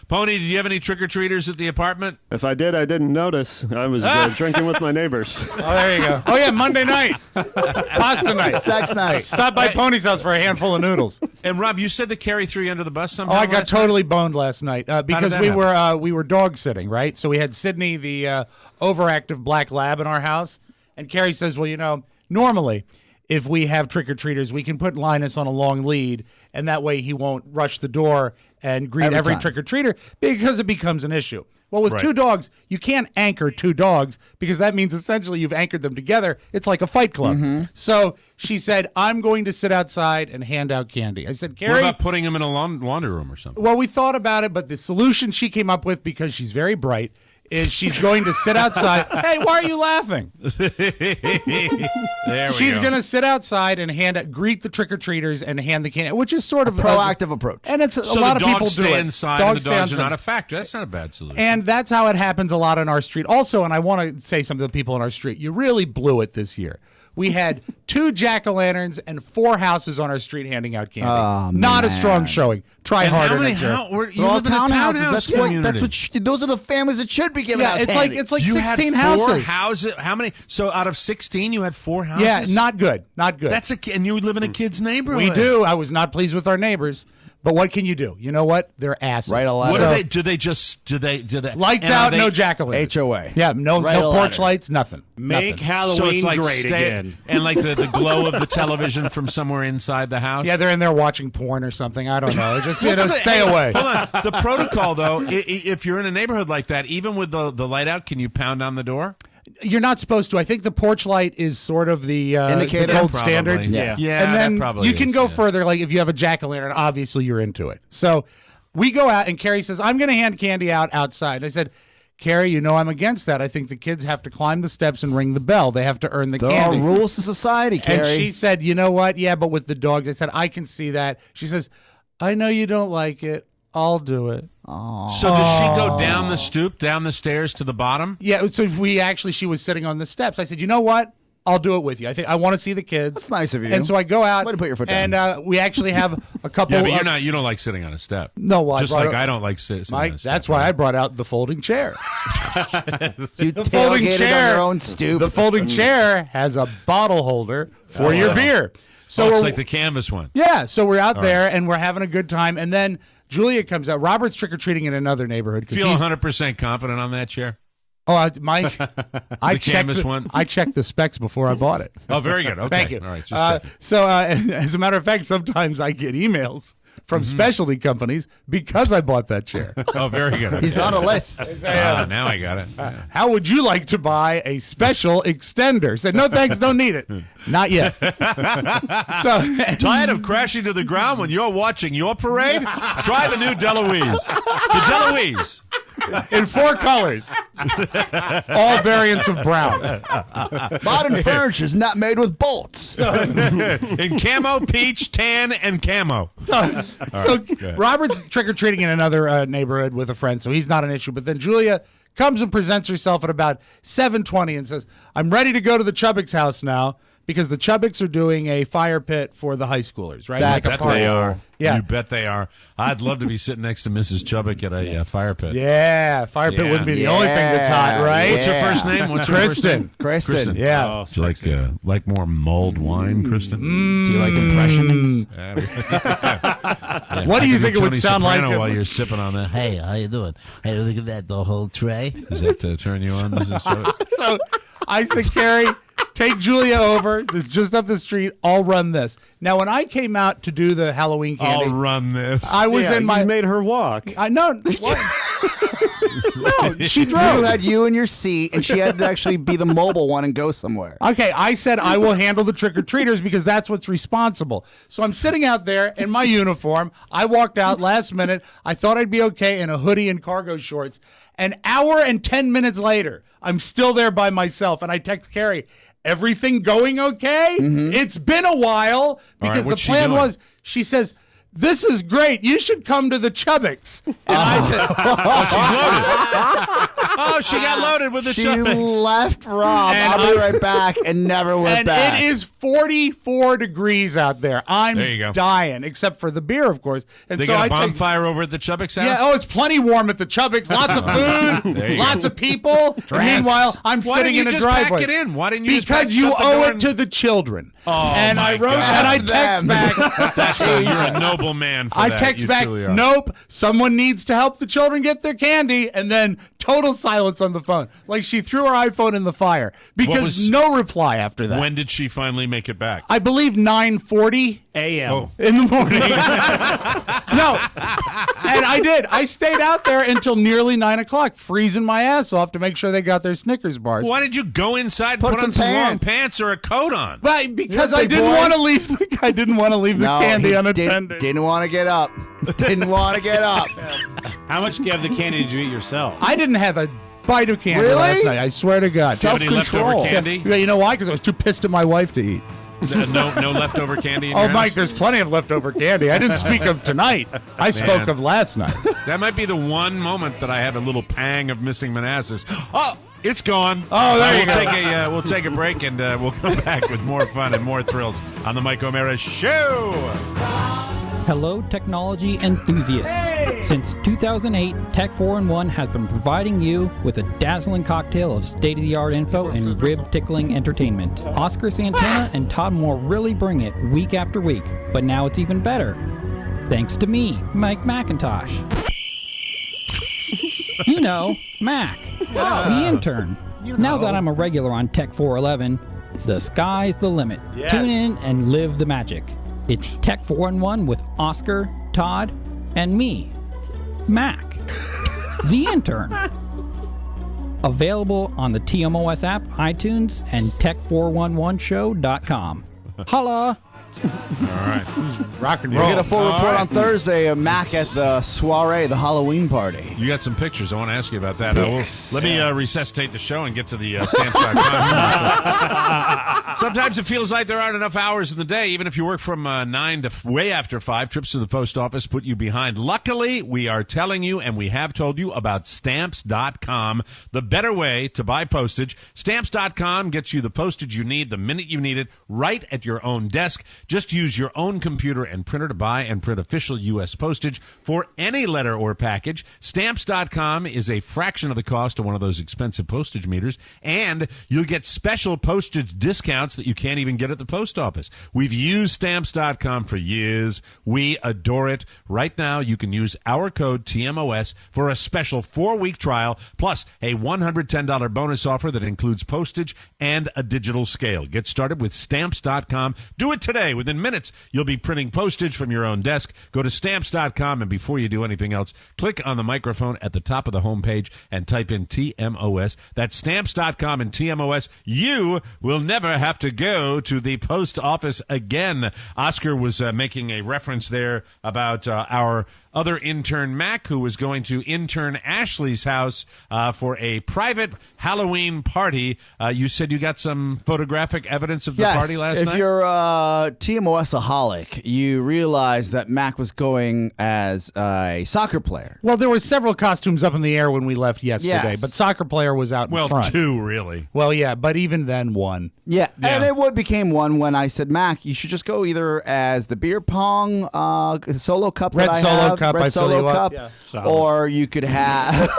Pony, did you have any trick-or-treaters at the apartment? If I did, I didn't notice. I was drinking with my neighbors. Oh, there you go. Oh, yeah, Monday night. Pasta night. Sex night. Stop by Pony's house for a handful of noodles. And Rob, you said that Carrie threw you under the bus somehow. Oh, I got last night? totally boned last night because that we were dog sitting, right? So we had Sydney, the overactive black lab, in our house, and Carrie says, "Well, normally, if we have trick-or-treaters, we can put Linus on a long lead, and that way he won't rush the door and greet every time. trick-or-treater because it becomes an issue." Well, with Right. two dogs, you can't anchor two dogs because that means essentially you've anchored them together. It's like a fight club. So she said, "I'm going to sit outside and hand out candy." I said, "Carrie, What about putting him in a laundry room or something? well, we thought about it, but the solution she came up with, because she's very bright, is she's going to sit outside. Hey, why are you laughing? There we She's go. going to sit outside and greet the trick-or-treaters and hand the candy, which is sort of Proactive approach. And it's So a lot the of people dogs do stay it. inside and the stay dogs are outside. not a factor. That's not a bad solution. And that's how it happens a lot on our street. Also, and I want to say something to the people on our street, you really blew it this year. We had 2 jack-o'-lanterns and 4 houses on our street handing out candy. Oh, Not a man. strong showing. Try And harder how many? next year. You They're all live in a townhouses. townhouse That's community. those are the families that should be giving Yeah, out it's candy. like You 16 had 4 houses. houses. How many? So out of 16, you had 4 houses. Yeah, not good. Not good. That's and you live in a kid's neighborhood. We do. I was not pleased with our neighbors, but what can you do? You know what? They're asses. Write a What letter. do they? Do they just? Do they? Lights and are out, they- no jack-o'-lanterns. HOA. Yeah, no Write a porch letter. lights, nothing. Make Nothing. Halloween So it's like great again. and like the glow of the television from somewhere inside the house. Yeah, they're in there watching porn or something. I don't know. Just What's the- stay hey, away. Hold on. The protocol, though, if you're in a neighborhood like that, even with the light out, can you pound on the door? You're not supposed to. I think the porch light is sort of the Indicator? the gold Probably. standard. Yeah. Yeah, and then that probably you can is, go yeah. further. Like if you have a jack-o'-lantern, obviously you're into it. So we go out, and Carrie says, "I'm going to hand candy out outside." I said, "Carrie, you know I'm against that. I think the kids have to climb the steps and ring the bell. They have to earn the There candy." are rules to society, Carrie. And she said, "You know what? Yeah, but with the dogs." I said, "I can see that." She says, "I know you don't like it. I'll do it." So does she go down the stoop, down the stairs to the bottom? Yeah, so she was sitting on the steps. I said, "You know what? I'll do it with you. I think I want to see the kids." That's nice of you. And so I go out. Way to put your foot and down. we actually have a couple. Yeah, but you don't like sitting on a step. No, well, just I brought like it- I don't like sitting on Mike, a step. that's why I brought out the folding chair. You The folding tailgated chair. on your own stoop. The folding chair has a bottle holder for your beer. So So it's we're- like the canvas one. yeah, so we're out there and we're having a good time, and then Julia comes out. Robert's trick or treating in another neighborhood. 'Cause Feel he's- 100% confident on that chair? Mike, I The canvas checked one? I checked the specs before I bought it. Oh, very good. Okay. Thank you. All right. Just checking. So, as a matter of fact, sometimes I get emails from Mm-hmm. specialty companies because I bought that chair. Oh, very good. He's on a list. Now I got it. How would you like to buy a special extender? Said, no thanks, don't need it. Not yet. So, Tired of crashing to the ground when you're watching your parade? Try the new Deloise. The Deloise. in 4 colors, all variants of brown. Modern furniture is not made with bolts. In camo, peach, tan, and camo. So Robert's trick-or-treating in another neighborhood with a friend, so he's not an issue. But then Julia comes and presents herself at about 7:20 and says, I'm ready to go to the Chubbuck's house now because the Chubbucks are doing a fire pit for the high schoolers, right? That's Bet a party. they are. Yeah. You bet they are. I'd love to be sitting next to Mrs. Chubbuck at a fire pit. Yeah, fire pit Yeah. wouldn't be the only thing that's hot, right? What's your first name? What's your first Kristen. name? Kristen. Yeah. Oh, Do you like more mulled wine, Kristen? Do you like impressions? What do you think it would Tony sound like? Soprano while you're sipping on that? Hey, how you doing? Hey, look at that, the whole tray. Does that turn you on? So I said, Carrie, take Julia over. This is just up the street. I'll run this. Now, when I came out to do the Halloween candy, I'll run this. I was in my. You made her walk. I know. What? No, she drove. You had you in your seat, and she had to actually be the mobile one and go somewhere. Okay, I said I will handle the trick-or-treaters because that's what's responsible. So I'm sitting out there in my uniform. I walked out last minute. I thought I'd be okay in a hoodie and cargo shorts. An hour and 10 minutes later, I'm still there by myself, and I text Carrie, everything going okay? It's been a while because the plan was, she says, this is great. You should come to the Chubbicks. And I said, she's loaded. Oh, she got loaded with the She Chubbicks. left Rob. And I'll be right back, and never went back. It is 44 degrees out there. I'm There you go. dying, except for the beer, of course. And They so got a I take- bonfire over at the Chubbicks house? Yeah, oh, it's plenty warm at the Chubbicks. Lots of food, There you lots go. of people. Meanwhile, I'm Why sitting didn't in you a just pack driveway. it in? Why didn't you just Because pack you shut the owe door it and- to the children. Oh, and my I wrote, God. and I text Them. back. You're a noble man for I that. text You back, truly are. nope, someone needs to help the children get their candy, and then total silence on the phone. Like she threw her iPhone in the fire because was- no reply after that. When did she finally make it back? I believe 9:40 a.m. Oh. in the morning. No, and I did. I stayed out there until nearly 9 o'clock, freezing my ass off to make sure they got their Snickers bars. Why did you go inside and Put put on some some long pants. pants or a coat on? But because Yeah, I big didn't boy. want to leave. I didn't want to leave the No, candy he unattended. Didn't want to get up. Didn't want to get up. How much of the candy did you eat yourself? I didn't have a bite of candy Really? last night. I swear to God. Do you have any leftover Self-control. candy? Yeah, you know why? Because I was too pissed at my wife to eat. No leftover candy in Oh, your Mike, house? there's plenty of leftover candy. I didn't speak of tonight. I spoke Man. of last night. That might be the one moment that I have a little pang of missing Manassas. Oh, it's gone. Oh, there you go. We'll take a break, and we'll come back with more fun and more thrills on the Mike O'Mara Show. Hello, technology enthusiasts. Since 2008, Tech 4-in-1 has been providing you with a dazzling cocktail of state-of-the-art info and rib-tickling entertainment. Oscar Santana and Todd Moore really bring it week after week, but now it's even better. Thanks to me, Mike McIntosh. You know, Mac, the intern. Now that I'm a regular on Tech 411, the sky's the limit. Yes. Tune in and live the magic. It's Tech 4-in-1 with Oscar, Todd, and me, Mac, the intern. Available on the TMOS app, iTunes, and tech411show.com. Holla! All right. Rock and We'll roll. get a full report on Thursday of Mac at the soiree, the Halloween party. You got some pictures. I want to ask you about that. Yes. Let me resuscitate the show and get to the stamps.com. Sometimes it feels like there aren't enough hours in the day. Even if you work from 9 to way after 5, trips to the post office put you behind. Luckily, we are telling you, and we have told you about stamps.com, the better way to buy postage. Stamps.com gets you the postage you need the minute you need it, right at your own desk. Just use your own computer and printer to buy and print official U.S. postage for any letter or package. Stamps.com is a fraction of the cost of one of those expensive postage meters, and you'll get special postage discounts that you can't even get at the post office. We've used Stamps.com for years. We adore it. Right now, you can use our code TMOS for a special 4-week trial, plus a $110 bonus offer that includes postage and a digital scale. Get started with Stamps.com. Do it today. Within minutes, you'll be printing postage from your own desk. Go to Stamps.com, and before you do anything else, click on the microphone at the top of the homepage and type in TMOS. That's Stamps.com and TMOS. You will never have to go to the post office again. Oscar was making a reference there about our other intern, Mac, who was going to intern Ashley's house for a private Halloween party. You said you got some photographic evidence of the party last night? If you're a TMOS-aholic, you realize that Mac was going as a soccer player. Well, there were several costumes up in the air when we left yesterday, Yes. but soccer player was out in front. 2, really. Well, yeah, but even then, one. Yeah, Yeah. and it became one when I said, Mac, you should just go either as the beer pong solo cup Red that I Solo have, Cup, I Red fill Solo you up. Cup, Yeah. or you could have,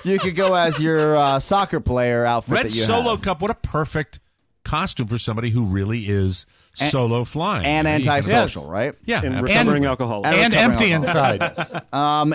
you could go as your soccer player outfit Red that you Solo have. Cup, what a perfect costume for somebody who really is solo flying and antisocial, Yes. right? Yeah, And absolutely. recovering alcoholic. And empty alcoholic. inside.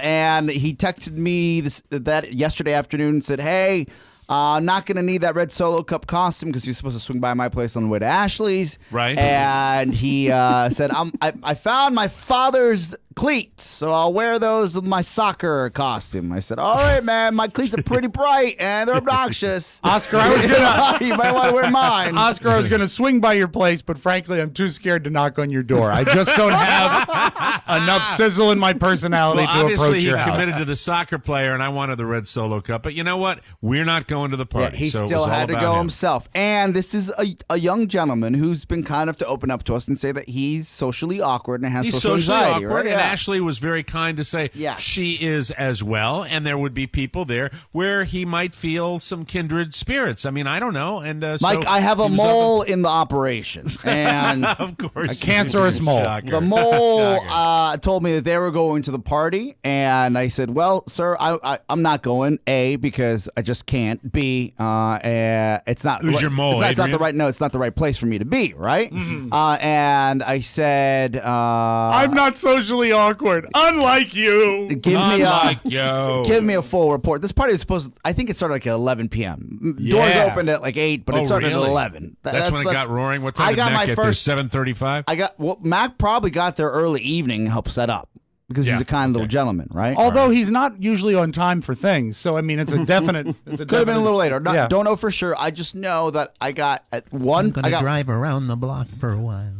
And he texted me that yesterday afternoon and said, "Hey, I'm not going to need that red Solo Cup costume because you're supposed to swing by my place on the way to Ashley's." Right. And he said, I found my father's cleats, so I'll wear those with my soccer costume. I said, all right, man, my cleats are pretty bright and they're obnoxious. Oscar, I was gonna. You might want to wear mine. Oscar, I was going to swing by your place, but frankly, I'm too scared to knock on your door. I just don't have enough sizzle in my personality Well, to obviously approach he your house. committed to the soccer player, and I wanted the red Solo Cup. But you know what? We're not going to the Yeah, party. he so it still was all had to about go him. himself. And this is a young gentleman who's been kind enough to open up to us and say that he's socially awkward and has He's social socially anxiety. awkward, Right? and Yeah. Ashley was very kind to say Yes. she is as well, and there would be people there where he might feel some kindred spirits. I mean, I don't know. And Mike, so I have a he was mole in the operation, and of course, A cancerous mole. Shocker. the mole Shocker. told me that they were going to the party, and I said, "Well, sir, I'm not going. A, because I just can't. B, it's not. Who's your mole, It's not the Adrian? right. No, it's not the right place for me to be. Right. And I said, I'm not socially awkward, unlike you. Give me a full report. This party was supposed. I think it started like at 11 p.m. Doors Yeah. opened at like 8, but Oh, it started really? at 11. That's when it got roaring. What time I did got Mac my get first. there? 7:35. Mac probably got there early evening and helped set up because he's Yeah, a kind little gentleman, right? Although he's not usually on time for things, so I mean, it's a definite. Could have been a little later. Yeah. Don't know for sure. I just know that I got at 1. I'm going I to got drive around the block for a while.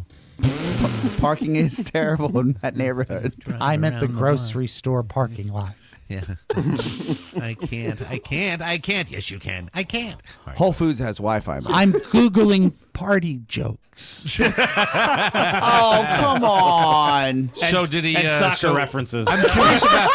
parking is terrible in that neighborhood. I'm at the around the grocery store parking lot. Yeah. I can't. Yes, you can. I can't. Whole Foods has Wi-Fi. man. I'm Googling party jokes. Oh, come on. So did he? And soccer so- references. I'm curious about.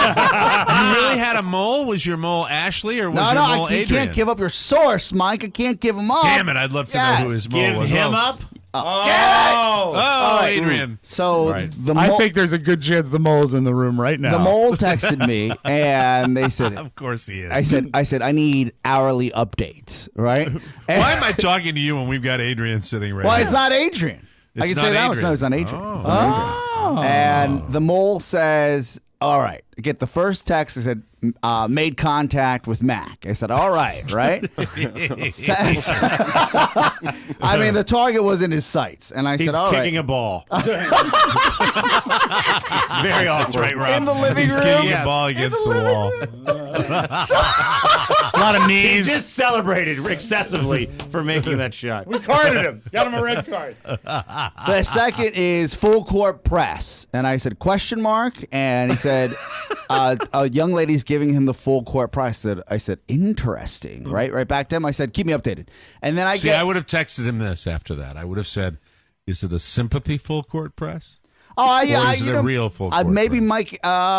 You really had a mole? Was your mole Ashley or was No, your no, mole you Adrian? can't give up your source, Mike. I can't give him up. Damn it! I'd love to know who his mole Give was. him Oh. up. Oh, right. Adrian. So Right. the I mole, think there's a good chance the mole's in the room right now. the mole texted me, and they said, Of course he is. I said, I need hourly updates, right? Why am I talking to you when we've got Adrian sitting right Well, here? it's not Adrian. I It's can say not that much. Adrian. No, it's not Adrian. Oh. It's not Adrian. And the mole says, all right. I get the first text. I said, made contact with Mac. I said, all right, right? I mean, the target was in his sights. And I He's said, all kicking right. a ball. Very awkward. Right, Rob. In the living He's room? kicking Yes. a ball against the wall. a lot of He knees. just celebrated excessively for making that shot. We carded him. Got him a red card. The second is full court press. And I said, question mark? And he said, a young lady's giving him the full court press. I said, interesting. Right back to him. I said, keep me updated. And then I would have texted him this after that. I would have said, is it a sympathy full court press? Oh, yeah. Or is it a real full court maybe press?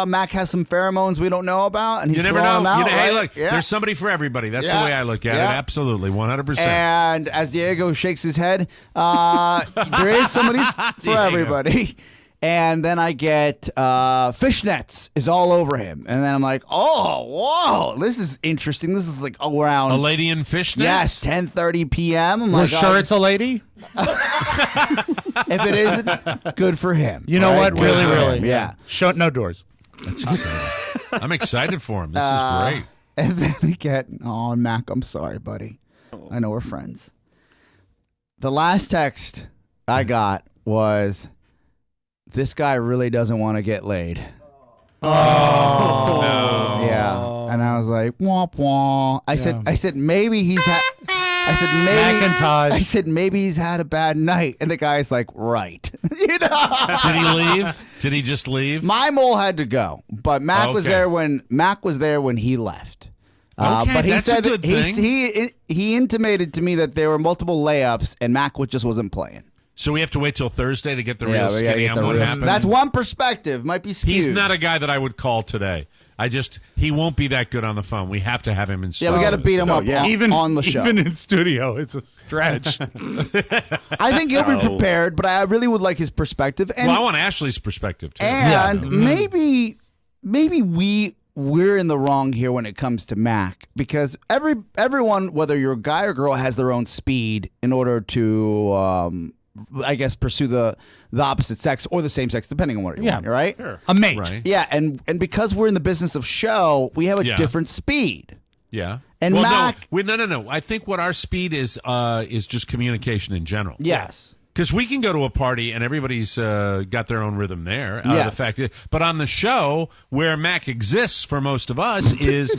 Mac has some pheromones we don't know about, and he's You never throwing know. them out. Hey, right? look, Yeah. there's somebody for everybody. That's Yeah. the way I look at it. Yeah. Absolutely, 100%. And as Diego shakes his head, there is somebody for Diego. everybody. And then I get fishnets is all over him. And then I'm like, oh, whoa, this is interesting. This is like around. A lady in fishnets? Yes, 10:30 p.m. I'm We're like, sure it's a lady. if it isn't, good for him. You know Right? what? Really, Good for really. him. Yeah. Shut no doors. That's exciting. I'm excited for him. This is great. And then we get, oh, Mac, I'm sorry, buddy. I know we're friends. The last text I got was, this guy really doesn't want to get laid. No. Yeah. And I was like, womp womp. I said maybe he's had Macintosh. I said maybe he's had a bad night. And the guy's like, right. You know? Did he leave? Did he just leave? My mole had to go, but Mac was Okay. there when he left. Okay, but he that's a said good that thing. he intimated to me that there were multiple layups and Mac just wasn't playing. So we have to wait till Thursday to get the Yeah, real we gotta skinny get on the what real- happened. That's one perspective. Might be skewed. He's not a guy that I would call today. He won't be that good on the phone. We have to have him in Yeah, we got to beat him up on the show. Even in studio, it's a stretch. I think he'll be prepared, but I really would like his perspective. And Well, I want Ashley's perspective too. and maybe we we're in the wrong here when it comes to Mac because everyone, whether you're a guy or girl, has their own speed in order to, I guess, pursue the opposite sex or the same sex, depending on what you want, right? Sure. A mate. Right. Yeah, and because we're in the business of show, we have a different speed. Yeah. And Mac, no. I think what our speed is just communication in general. Yes. Because we can go to a party and everybody's got their own rhythm there. Yes. The fact is, but on the show where Mac exists for most of us is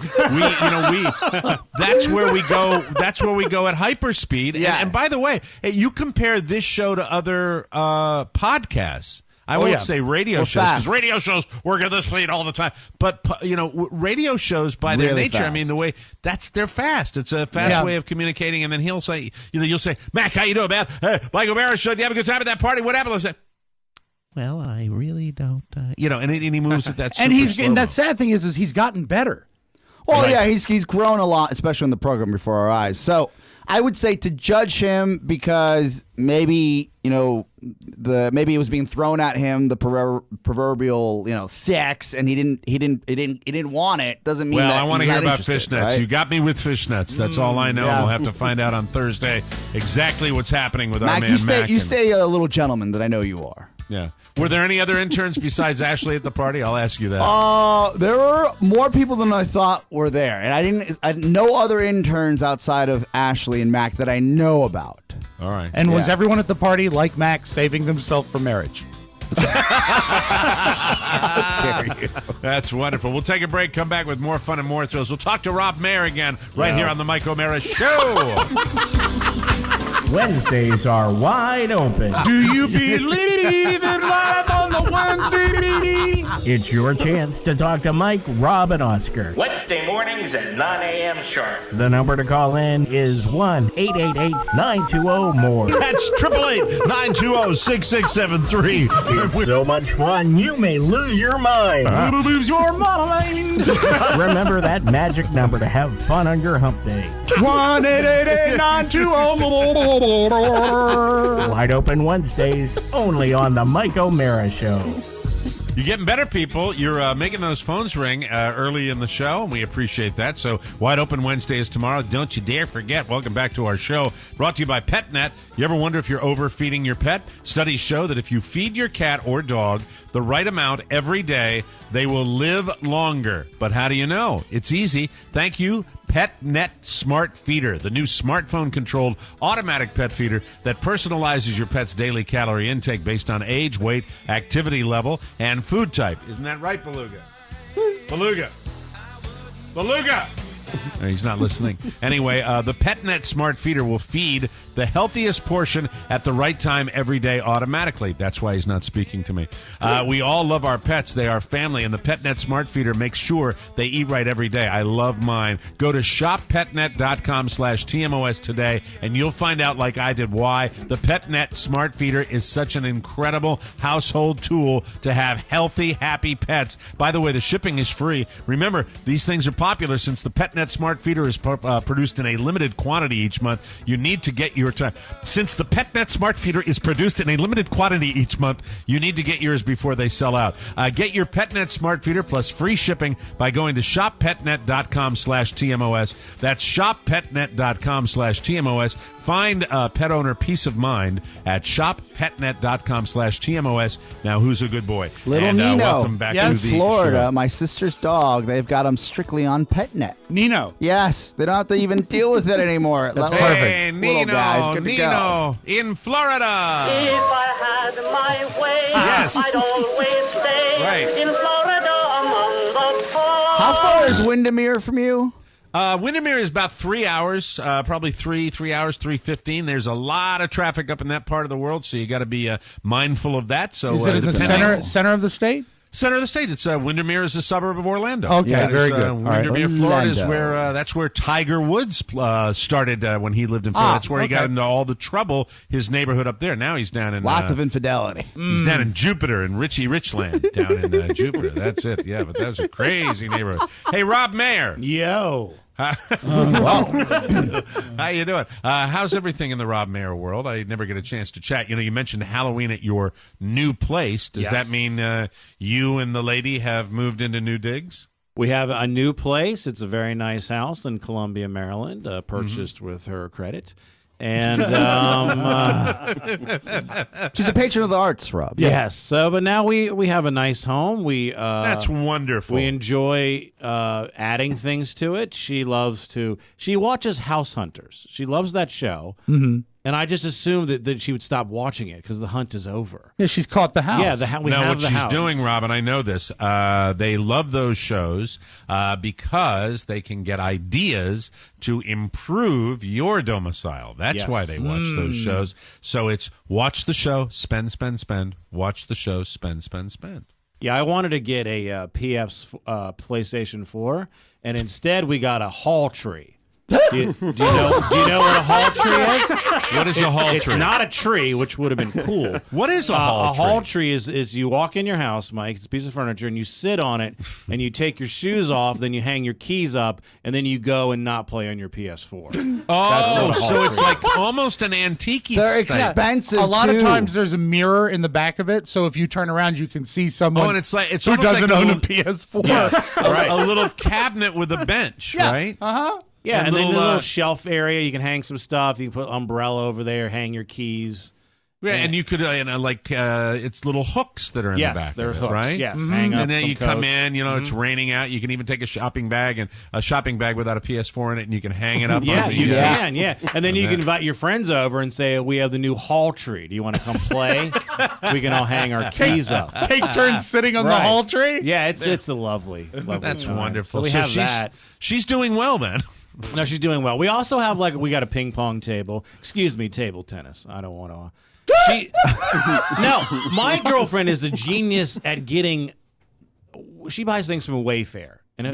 that's where we go. That's where we go at hyperspeed. Yeah. And by the way, you compare this show to other podcasts. I won't say radio shows because radio shows work at this speed all the time. But radio shows by their nature, fast. I mean, the way they're fast. It's a fast way of communicating. And then he'll say, you'll say, Mac, how you doing, man? Hey, Michael Mara show. Did you have a good time at that party? What happened? I said, well, I really don't. And he moves at that. And that sad thing is he's gotten better. Well, yeah, he's grown a lot, especially in the program before our eyes. So I would say to judge him because maybe maybe it was being thrown at him the proverbial sex, and he didn't want it. Doesn't mean. Well, that I want to hear about fishnets. Right? You got me with fishnets. That's all I know. Yeah. We'll have to find out on Thursday exactly what's happening with our Mac, man Mac. you stay a little gentleman that I know you are. Yeah. Were there any other interns besides Ashley at the party? I'll ask you that. There were more people than I thought were there, and I no other interns outside of Ashley and Mac that I know about. All right. And was everyone at the party like Mac saving themselves for marriage? How dare you? That's wonderful. We'll take a break, come back with more fun and more thrills. We'll talk to Rob Mayer again right here on the Mike O'Mara Show. Wednesdays are wide open. Do you believe in life on the Wednesday? It's your chance to talk to Mike, Rob, and Oscar. Wednesday mornings at 9 a.m. sharp. The number to call in is 1-888-920-MORE. That's 888-920-6673. It's so much fun, you may lose your mind. Lose your mind. Remember that magic number to have fun on your hump day. 1-888-920-MORE. Wide open Wednesdays, only on the Mike O'Mara Show. You're getting better, people. You're making those phones ring early in the show, and we appreciate that. So, Wide Open Wednesday is tomorrow. Don't you dare forget. Welcome back to our show, brought to you by PetNet. You ever wonder if you're overfeeding your pet? Studies show that if you feed your cat or dog the right amount every day, they will live longer. But how do you know? It's easy. Thank you, PetNet Smart Feeder, the new smartphone-controlled automatic pet feeder that personalizes your pet's daily calorie intake based on age, weight, activity level, and food type. Isn't that right, Beluga? Beluga! Beluga! He's not listening. Anyway, the PetNet Smart Feeder will feed the healthiest portion at the right time every day automatically. That's why he's not speaking to me. We all love our pets. They are family, and the PetNet Smart Feeder makes sure they eat right every day. I love mine. Go to shoppetnet.com/TMOS today, and you'll find out, like I did, why the PetNet Smart Feeder is such an incredible household tool to have healthy, happy pets. By the way, the shipping is free. Remember, these things are popular since the PetNet Smart Feeder is produced in a limited quantity each month. You need to get your time. Since the PetNet Smart Feeder is produced in a limited quantity each month, you need to get yours before they sell out. Get your PetNet Smart Feeder plus free shipping by going to shoppetnet.com/TMOS. That's shoppetnet.com/TMOS. Find pet owner peace of mind at shoppetnet.com/TMOS. Now, who's a good boy? Little and, Nino. Welcome back in to the Florida, show. my sister's dog, they've got him strictly on PetNet. Nino. Yes, they don't have to even deal with it anymore. That's Little- Hey, little Nino, guy's good to go. Nino, in Florida. If I had my way, Yes. I'd always stay Right. in Florida among the palms. How far is Windermere from you? Windermere is about 3 hours, probably 3 hours, 3:15. There's a lot of traffic up in that part of the world, so you got to be mindful of that. So Is it in the center of the state? Center of the state. It's Windermere is a suburb of Orlando. Okay, very good. All right. Windermere, Florida is Orlando. where that's where Tiger Woods started when he lived in Florida. That's where he got into all the trouble. His neighborhood up there. Now he's down in Lots of infidelity. He's down in Jupiter and Richie Richland down in Jupiter. That's it. Yeah, but that was a crazy neighborhood. Hey, Rob Mayer. Yo. How you doing? How's everything in the Rob Mayer world? I never get a chance to chat. You mentioned Halloween at your new place. Does that mean you and the lady have moved into new digs? We have a new place. It's a very nice house in Columbia, Maryland, purchased with her credit. And she's a patron of the arts, Rob. Yes. So, but now we have a nice home. That's wonderful. We enjoy adding things to it. She watches House Hunters. She loves that show. Mm-hmm. And I just assumed that she would stop watching it because the hunt is over. Yeah, she's caught the house. Yeah, we have what the she's house. doing, Robin, I know this. They love those shows because they can get ideas to improve your domicile. That's why they watch those shows. So it's watch the show, spend, spend, spend. Watch the show, spend, spend, spend. Yeah, I wanted to get a PlayStation 4, and instead we got a hall tree. Do you know what a hall tree is? What is a hall tree? It's not a tree, which would have been cool. What is a hall tree? A hall tree is you walk in your house, Mike. It's a piece of furniture, and you sit on it, and you take your shoes off, then you hang your keys up, and then you go and not play on your PS4. Oh, so it's like almost an antique. They're expensive. A lot of too. times there's a mirror in the back of it, so if you turn around, you can see someone. Oh, and it's like who doesn't own a PS4. Yes, right. A little cabinet with a bench, right? Uh-huh. Yeah, and then little, the little shelf area, you can hang some stuff. You can put umbrella over there, hang your keys. Yeah, and you could it's little hooks that are in the back. There's of it, hooks. right? Yes, hang up and then some you come coats. in. It's raining out. You can even take a shopping bag without a PS4 in it, and you can hang it up. Yeah, on the, you can. Yeah, and then you can invite your friends over and say, "We have the new hall tree. Do you want to come play? We can all hang our keys up. Take turns sitting on the hall tree. Yeah, it's a lovely. That's time. wonderful. So we So have that. She's doing well then. No, she's doing well. We also have we got a ping pong table. Excuse me, table tennis. I don't want to. No, my girlfriend is a genius at getting. She buys things from Wayfair. And I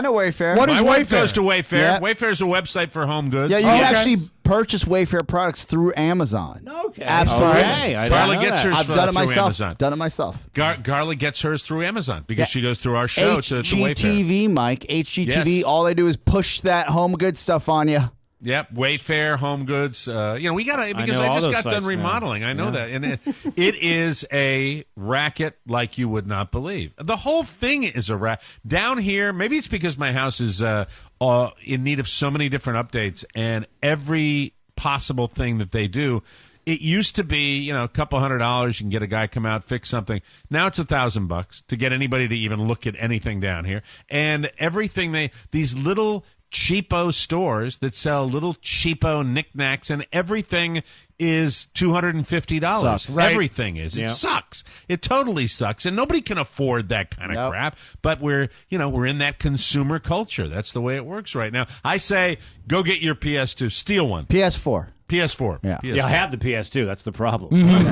know Wayfair. What is My wife Wayfair? goes to Wayfair. Yeah. Wayfair is a website for home goods. Yeah, you can actually purchase Wayfair products through Amazon. Okay. Absolutely. Okay. I Carla didn't know gets that. hers I've through done it myself. Amazon. Done it myself. Garla gets hers through Amazon because she goes through our show to Wayfair. HGTV, Mike. HGTV. Yes. All they do is push that home goods stuff on you. Yep, Wayfair, Home Goods. We got to, because know I all just those got done sites now. remodeling. I know that. And it is a racket like you would not believe. The whole thing is a racket. Down here, maybe it's because my house is in need of so many different updates, and every possible thing that they do. It used to be, a couple $100. You can get a guy come out, fix something. Now it's $1,000 to get anybody to even look at anything down here. And everything these little cheapo stores that sell little cheapo knickknacks, and everything is $250. Sucks. Right. Everything is. It sucks. It totally sucks, and nobody can afford that kind of crap. But we're in that consumer culture. That's the way it works right now. I say, go get your PS2. Steal one. PS4. PS4. Yeah. PS4. Yeah, I have the PS2. That's the problem.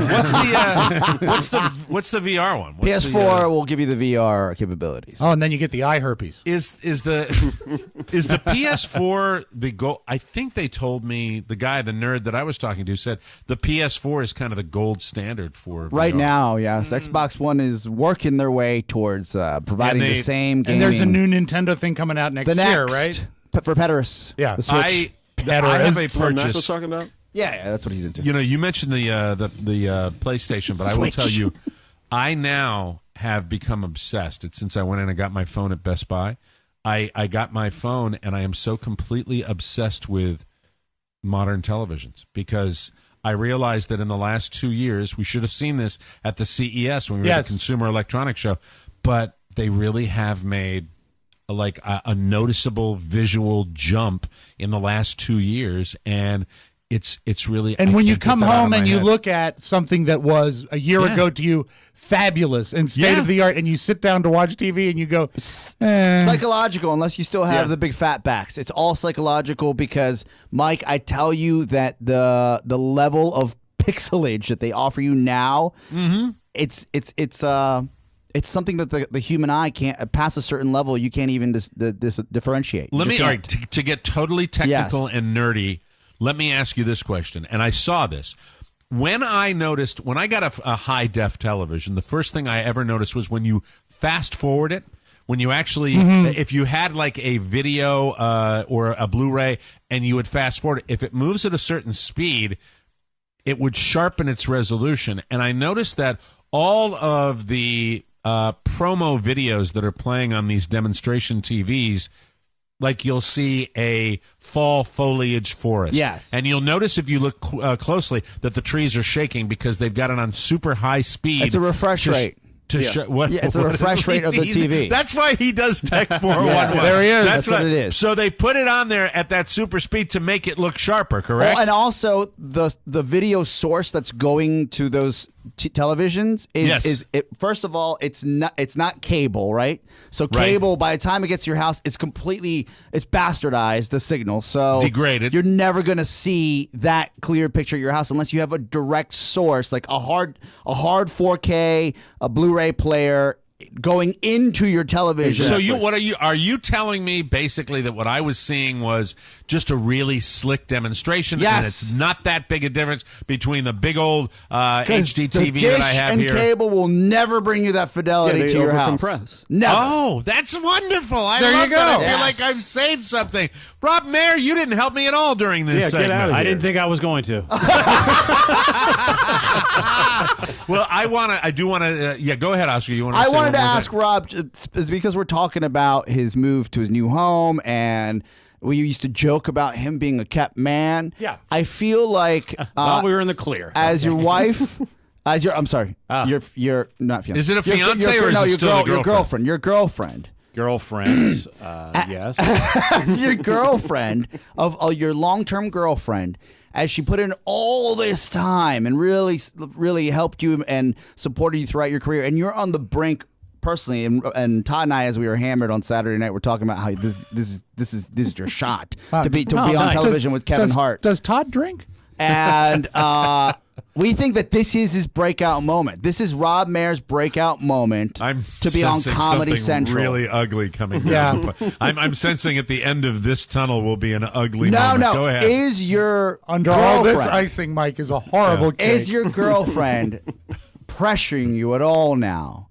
What's the VR one? What's PS4 will give you the VR capabilities. Oh, and then you get the eye herpes. Is the PS4 the gold? I think they told me, the nerd that I was talking to said the PS4 is kind of the gold standard for Right VR. now, yes. Xbox One is working their way towards providing the same gaming. And there's a new Nintendo thing coming out next year, right? For Pederus. Yeah. The Switch. I have a What Matt was purchase. talking about? Yeah, that's what he's into. You mentioned the PlayStation, but I will Switch. tell you, I now have become obsessed. It's since I went in and got my phone at Best Buy. I got my phone, and I am so completely obsessed with modern televisions because I realized that in the last 2 years, we should have seen this at the CES when we were at the Consumer Electronics Show, but they really have made a noticeable visual jump in the last 2 years, and it's really. And I when you can't get come that out of home my and you head. look at something that was a year ago to you fabulous and state of the art, and you sit down to watch TV and you go, psychological, unless you still have the big fat backs. It's all psychological because, Mike, I tell you that the level of pixelage that they offer you now, it's something that the human eye can't, past a certain level, you can't even differentiate. Let You me just can't. to get totally technical and nerdy. Let me ask you this question, and I saw this. When I got a high def television, the first thing I ever noticed was when you fast forward it, when you actually, if you had like a video or a Blu-ray and you would fast forward it, if it moves at a certain speed, it would sharpen its resolution. And I noticed that all of the promo videos that are playing on these demonstration TVs, like you'll see a fall foliage forest. Yes. And you'll notice if you look closely that the trees are shaking because they've got it on super high speed. It's a refresh rate. It's a refresh rate of the TV. That's why he does Tech 411. Yeah, there he is. That's what it is. So they put it on there at that super speed to make it look sharper, correct? Oh, and also the video source that's going to those televisions is first of all, it's not cable, right? So cable, by the time it gets to your house, it's bastardized, the signal. So degraded. You're never gonna see that clear picture of your house unless you have a direct source, like a hard 4K, a Blu-ray player going into your television. So are you telling me basically that what I was seeing was just a really slick demonstration? Yes. And it's not that big a difference between the big old HD TV dish that I have and here. cable will never bring you that fidelity to your house. Never. Oh, that's wonderful. I There love you go. that. I feel Yes. like I've saved something. Rob Mayer, you didn't help me at all during this segment. Get out of here. I didn't think I was going to. Well, I do want to. Go ahead, Oscar. You want to? I wanted to ask Rob, is because we're talking about his move to his new home, and we used to joke about him being a kept man. Yeah. I feel like Well, we were in the clear. as your wife, I'm sorry, you're not fiance. Is it a Your- fiance your- or is no, it your still a girlfriend? Your girlfriend. Girlfriend, yes. As your girlfriend of your long-term girlfriend, as she put in all this time and really helped you and supported you throughout your career, and you're on the brink personally, and Todd and I, as we were hammered on Saturday night, we're talking about how this is your shot to be on television with Kevin Hart. Does Todd drink? And we think that this is his breakout moment. This is Rob Mayer's breakout moment to be on sensing Comedy something Central. really ugly coming down. Yeah. I'm sensing at the end of this tunnel will be an ugly No, moment. no. Go ahead. Is your Under girlfriend, all this icing, Mike, is a horrible cake. is your girlfriend pressuring you at all now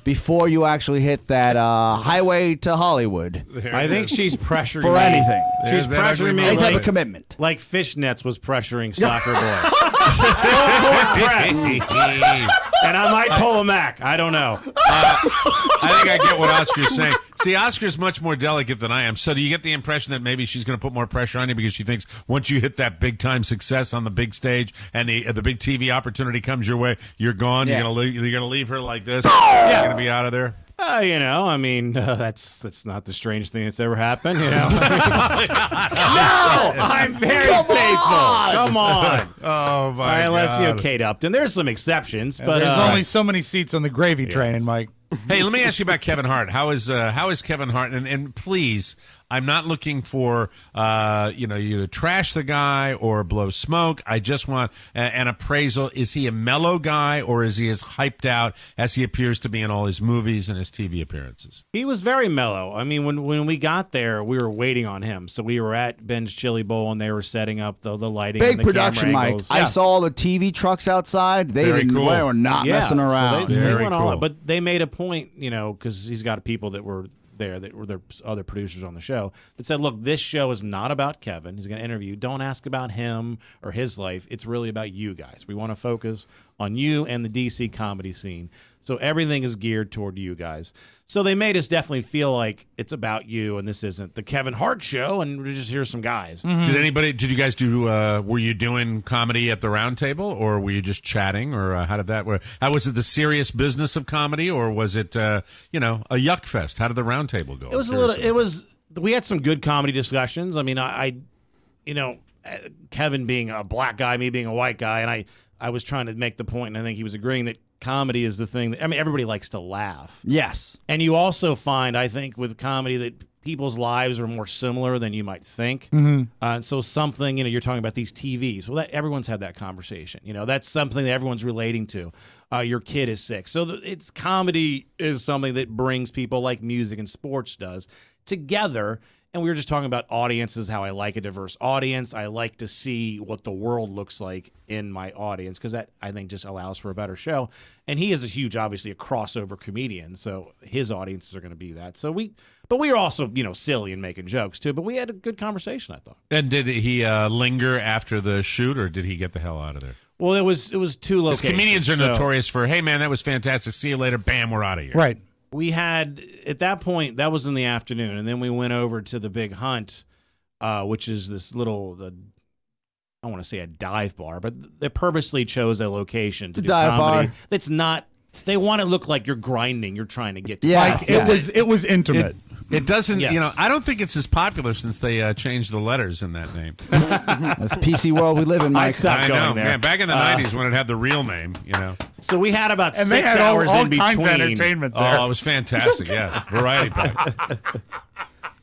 before you actually hit that highway to Hollywood? I think she's pressuring for me. anything. She's pressuring me Any type of like, commitment. like Fishnets was pressuring Soccer Boy. And I might pull a Mac. I don't know. I think I get what Oscar's saying. See, Oscar's much more delicate than I am. So do you get the impression that maybe she's going to put more pressure on you because she thinks once you hit that big time success on the big stage and the big TV opportunity comes your way, you're gone. Yeah. You're gonna leave her like this. You're gonna be out of there. I mean, that's not the strangest thing that's ever happened. No, I'm very faithful. Come on. Oh my Unless Kate Upton. There's some exceptions, but there's only so many seats on the gravy train, Mike. Hey, let me ask you about Kevin Hart. How is Kevin Hart? And please, I'm not looking for you to trash the guy or blow smoke. I just want an appraisal. Is he a mellow guy or is he as hyped out as he appears to be in all his movies and his TV appearances? he was very mellow. I mean, when we got there, we were waiting on him. So we were at Ben's Chili Bowl and they were setting up the lighting. Big and the production, camera Mike. angles. I saw all the TV trucks outside. They Very didn't. cool. They were not messing around. So they Very went all cool. out. But they made a point, because he's got people that were there that were their other producers on the show that said, look, this show is not about Kevin. He's going to interview. Don't ask about him or his life. It's really about you guys. We want to focus on you and the DC comedy scene. So everything is geared toward you guys. So they made us definitely feel like it's about you and this isn't the Kevin Hart show and we're just here's some guys. Did you guys do, were you doing comedy at the round table or were you just chatting or how did that work? How was it the serious business of comedy or was it, a yuck fest? How did the round table go? We had some good comedy discussions. I mean, Kevin being a black guy, me being a white guy, and I was trying to make the point, and I think he was agreeing that comedy is the thing that, everybody likes to laugh. Yes. And you also find, I think, with comedy that people's lives are more similar than you might think. And so something, you're talking about these TVs. Well, everyone's had that conversation. That's something that everyone's relating to. Your kid is sick. So it's comedy is something that brings people like music and sports does together. And we were just talking about audiences, how I like a diverse audience. I like to see what the world looks like in my audience because that, I think, just allows for a better show. And he is obviously a crossover comedian, so his audiences are going to be that. But we were also, silly and making jokes too. But we had a good conversation, I thought. And did he linger after the shoot or did he get the hell out of there? Well, it was 2 locations. Because comedians are so notorious for, hey, man, that was fantastic. See you later. Bam, we're out of here. Right. we had, at that point, that was in the afternoon, and then we went over to the Big Hunt, which is this little, I don't want to say a dive bar, but they purposely chose a location to do dive comedy. bar. That's not. They want to look like you're grinding. You're trying to get to Yes, Like it was intimate. It doesn't, Yes. you know, I don't think it's as popular since they changed the letters in that name. That's the PC world we live in, Mike. stopped I going know, there. man. Back in the 90s when it had the real name, you know. So we had about And they 6 had hours all in between. kinds of entertainment there. Oh, it was fantastic, yeah. Variety pack.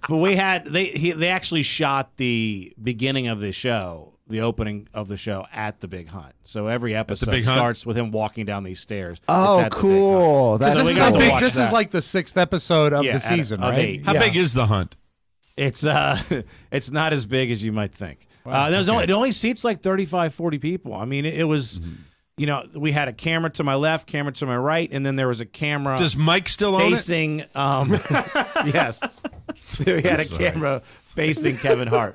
But we had they actually shot the beginning of the show, the opening of the show at the Big Hunt. So every episode Big Hunt? starts with him walking down these stairs. Oh, It's at the Big cool. Hunt. That's So This, we is, got to like watch this is that. like the 6th episode of Yeah, the season, of right? 8. How Yeah. big is the hunt? It's it's not as big as you might think. It only seats like 35, 40 people. I mean, it was, you know, we had a camera to my left, camera to my right, and then there was a camera. Does Mike still own it? facing? Yes, we had a camera facing Kevin Hart.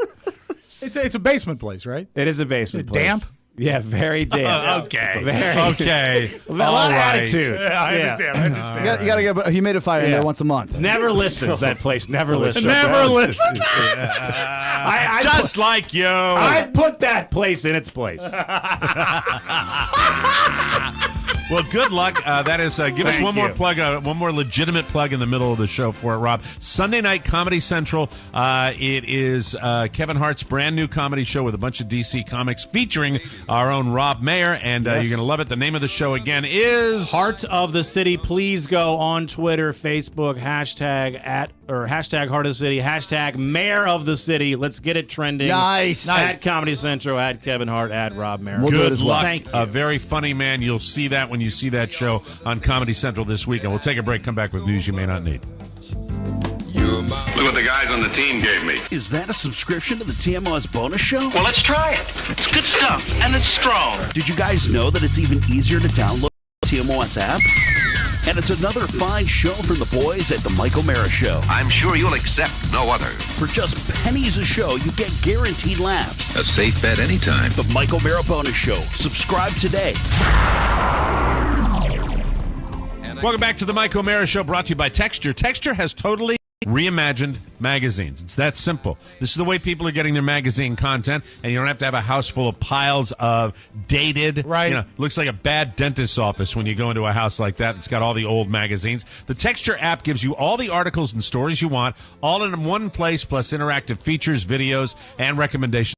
It's a basement place, right? It is a basement place. Damp? Yeah, very damp. Okay. Very. Okay. A lot All of right. attitude. I understand. You got to get a humidifier in Yeah. there once a month. Never listens. That place never listens. Never listen. Just like you. I put that place in its place. Well, good luck. That is, give us Thank one more you. plug, one more legitimate plug in the middle of the show for it, Rob. Sunday night, Comedy Central. It is Kevin Hart's brand new comedy show with a bunch of DC comics featuring our own Rob Mayer, and you're going to love it. The name of the show again is Heart of the City. Please go on Twitter, Facebook, hashtag Heart of the City, hashtag Mayor of the City. Let's get it trending. Nice. At Comedy Central, at Kevin Hart, at Rob Mayer. We'll do it Good as well. luck. Thank you. A very funny man. You'll see that when you see that show on Comedy Central this week. And we'll take a break, come back with news you may not need. Look what the guys on the team gave me. Is that a subscription to the Tmos bonus show? Well, let's try it. It's good stuff, and it's strong. Did you guys know that it's even easier to download the Tmos app? And it's another fine show from the boys at the Mike O'Mara Show. I'm sure you'll accept no other. For just pennies a show, you get guaranteed laughs. A safe bet anytime. The Mike O'Mara bonus show. Subscribe today. Welcome back to the Mike O'Mara Show, brought to you by Texture. Texture has totally reimagined magazines. It's that simple. This is the way people are getting their magazine content, and you don't have to have a house full of piles of dated, Right. You know, looks like a bad dentist's office when you go into a house like that. It's got all the old magazines. The Texture app gives you all the articles and stories you want, all in one place, plus interactive features, videos, and recommendations.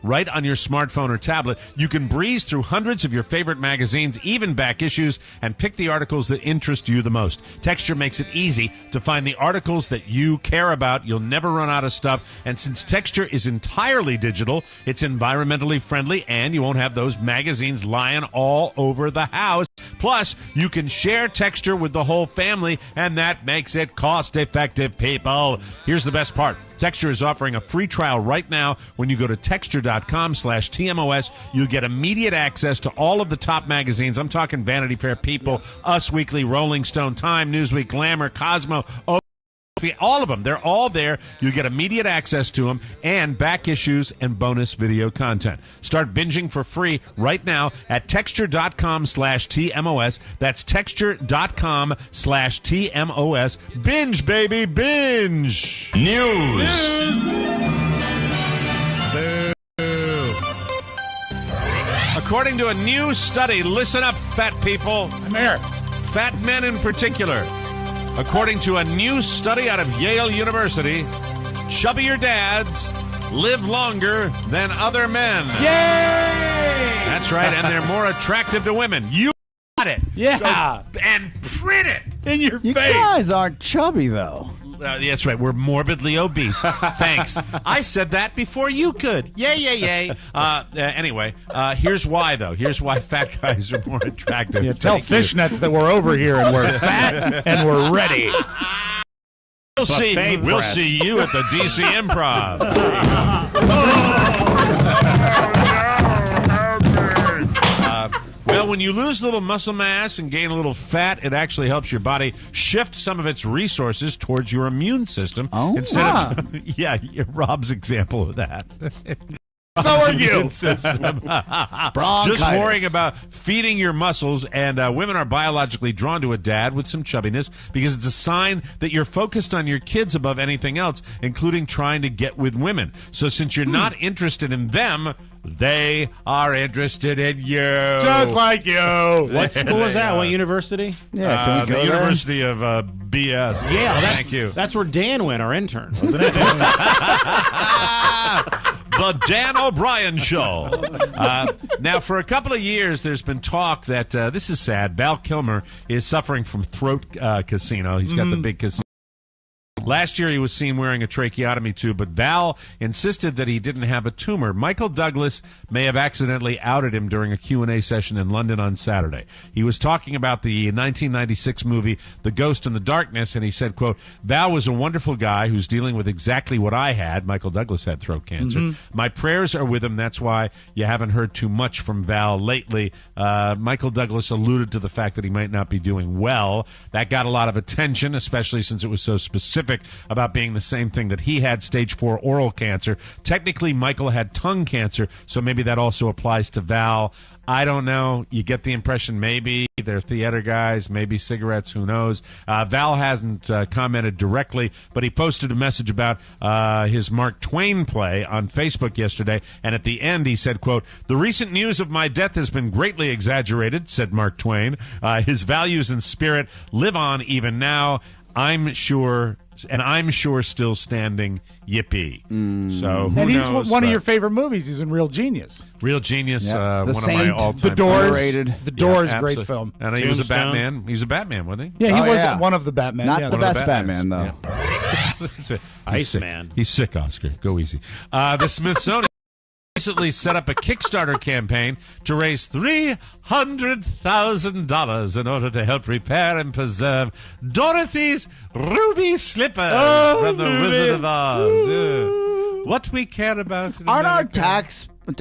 Right on your smartphone or tablet, you can breeze through hundreds of your favorite magazines, even back issues, and pick the articles that interest you the most. Texture makes it easy to find the articles that you care about. You'll never run out of stuff. And since Texture is entirely digital, it's environmentally friendly, and you won't have those magazines lying all over the house. Plus, you can share Texture with the whole family, and that makes it cost-effective, people. Here's the best part. Texture is offering a free trial right now. When you go to texture.com/TMOS, you'll get immediate access to all of the top magazines. I'm talking Vanity Fair, People, Us Weekly, Rolling Stone, Time, Newsweek, Glamour, Cosmo, all of them. They're all there. You get immediate access to them and back issues and bonus video content. Start binging for free right now at texture.com/TMOS. That's texture.com/TMOS. Binge, baby, binge. News. According to a new study, listen up, fat people. I'm here. Fat men in particular. According to a new study out of Yale University, chubbier dads live longer than other men. Yay! That's right, and they're more attractive to women. You got it. Yeah. And print it In your You face. guys aren't chubby, though. that's right. We're morbidly obese. Thanks. I said that before you could. Yay. Anyway, here's why, though. Here's why fat guys are more attractive. Yeah, tell Thank you. fishnets that we're over here and we're fat and we're ready. We'll Buffet press. see you at the DC Improv. Well, when you lose a little muscle mass and gain a little fat, it actually helps your body shift some of its resources towards your immune system. Oh. Instead of, yeah, Rob's example of that. So are you. System. Bronchitis. Just worrying about feeding your muscles, and women are biologically drawn to a dad with some chubbiness because it's a sign that you're focused on your kids above anything else, including trying to get with women. So since you're not interested in them, they are interested in you. Just like you. What school is that? What university? Yeah, can we go the there? University of BS. Yeah, Thank you. That's where Dan went, our intern, wasn't it? The Dan O'Brien Show. Now, for a couple of years, there's been talk that this is sad. Val Kilmer is suffering from throat casino. He's got the big casino. Last year, he was seen wearing a tracheotomy tube, but Val insisted that he didn't have a tumor. Michael Douglas may have accidentally outed him during a Q&A session in London on Saturday. He was talking about the 1996 movie The Ghost in the Darkness, and he said, quote, Val was a wonderful guy who's dealing with exactly what I had. Michael Douglas had throat cancer. My prayers are with him. That's why you haven't heard too much from Val lately. Michael Douglas alluded to the fact that he might not be doing well. That got a lot of attention, especially since it was so specific about being the same thing that he had, stage 4 oral cancer. Technically, Michael had tongue cancer, so maybe that also applies to Val. I don't know. You get the impression maybe they're theater guys, maybe cigarettes, who knows. Val hasn't commented directly, but he posted a message about his Mark Twain play on Facebook yesterday, and at the end he said, quote, the recent news of my death has been greatly exaggerated, said Mark Twain. His values and spirit live on even now. I'm sure still standing. Yippee. So who And he's knows, one of but your favorite movies. He's in Real Genius. Real Genius, Yeah. one The of my Saint, all-time The Doors. Underrated. The Doors, Yeah, great absolutely. film. And he was a Tombstone. Batman. He was a Batman, wasn't he? Yeah, he Oh, was yeah. one of the Batman. Not yeah. the One of best Batman, though. Yeah. That's it. He's sick. Iceman. He's sick, Oscar. Go easy. The Smithsonian recently set up a Kickstarter campaign to raise $300,000 in order to help repair and preserve Dorothy's ruby slippers from the Wizard of Oz. What we care about in America.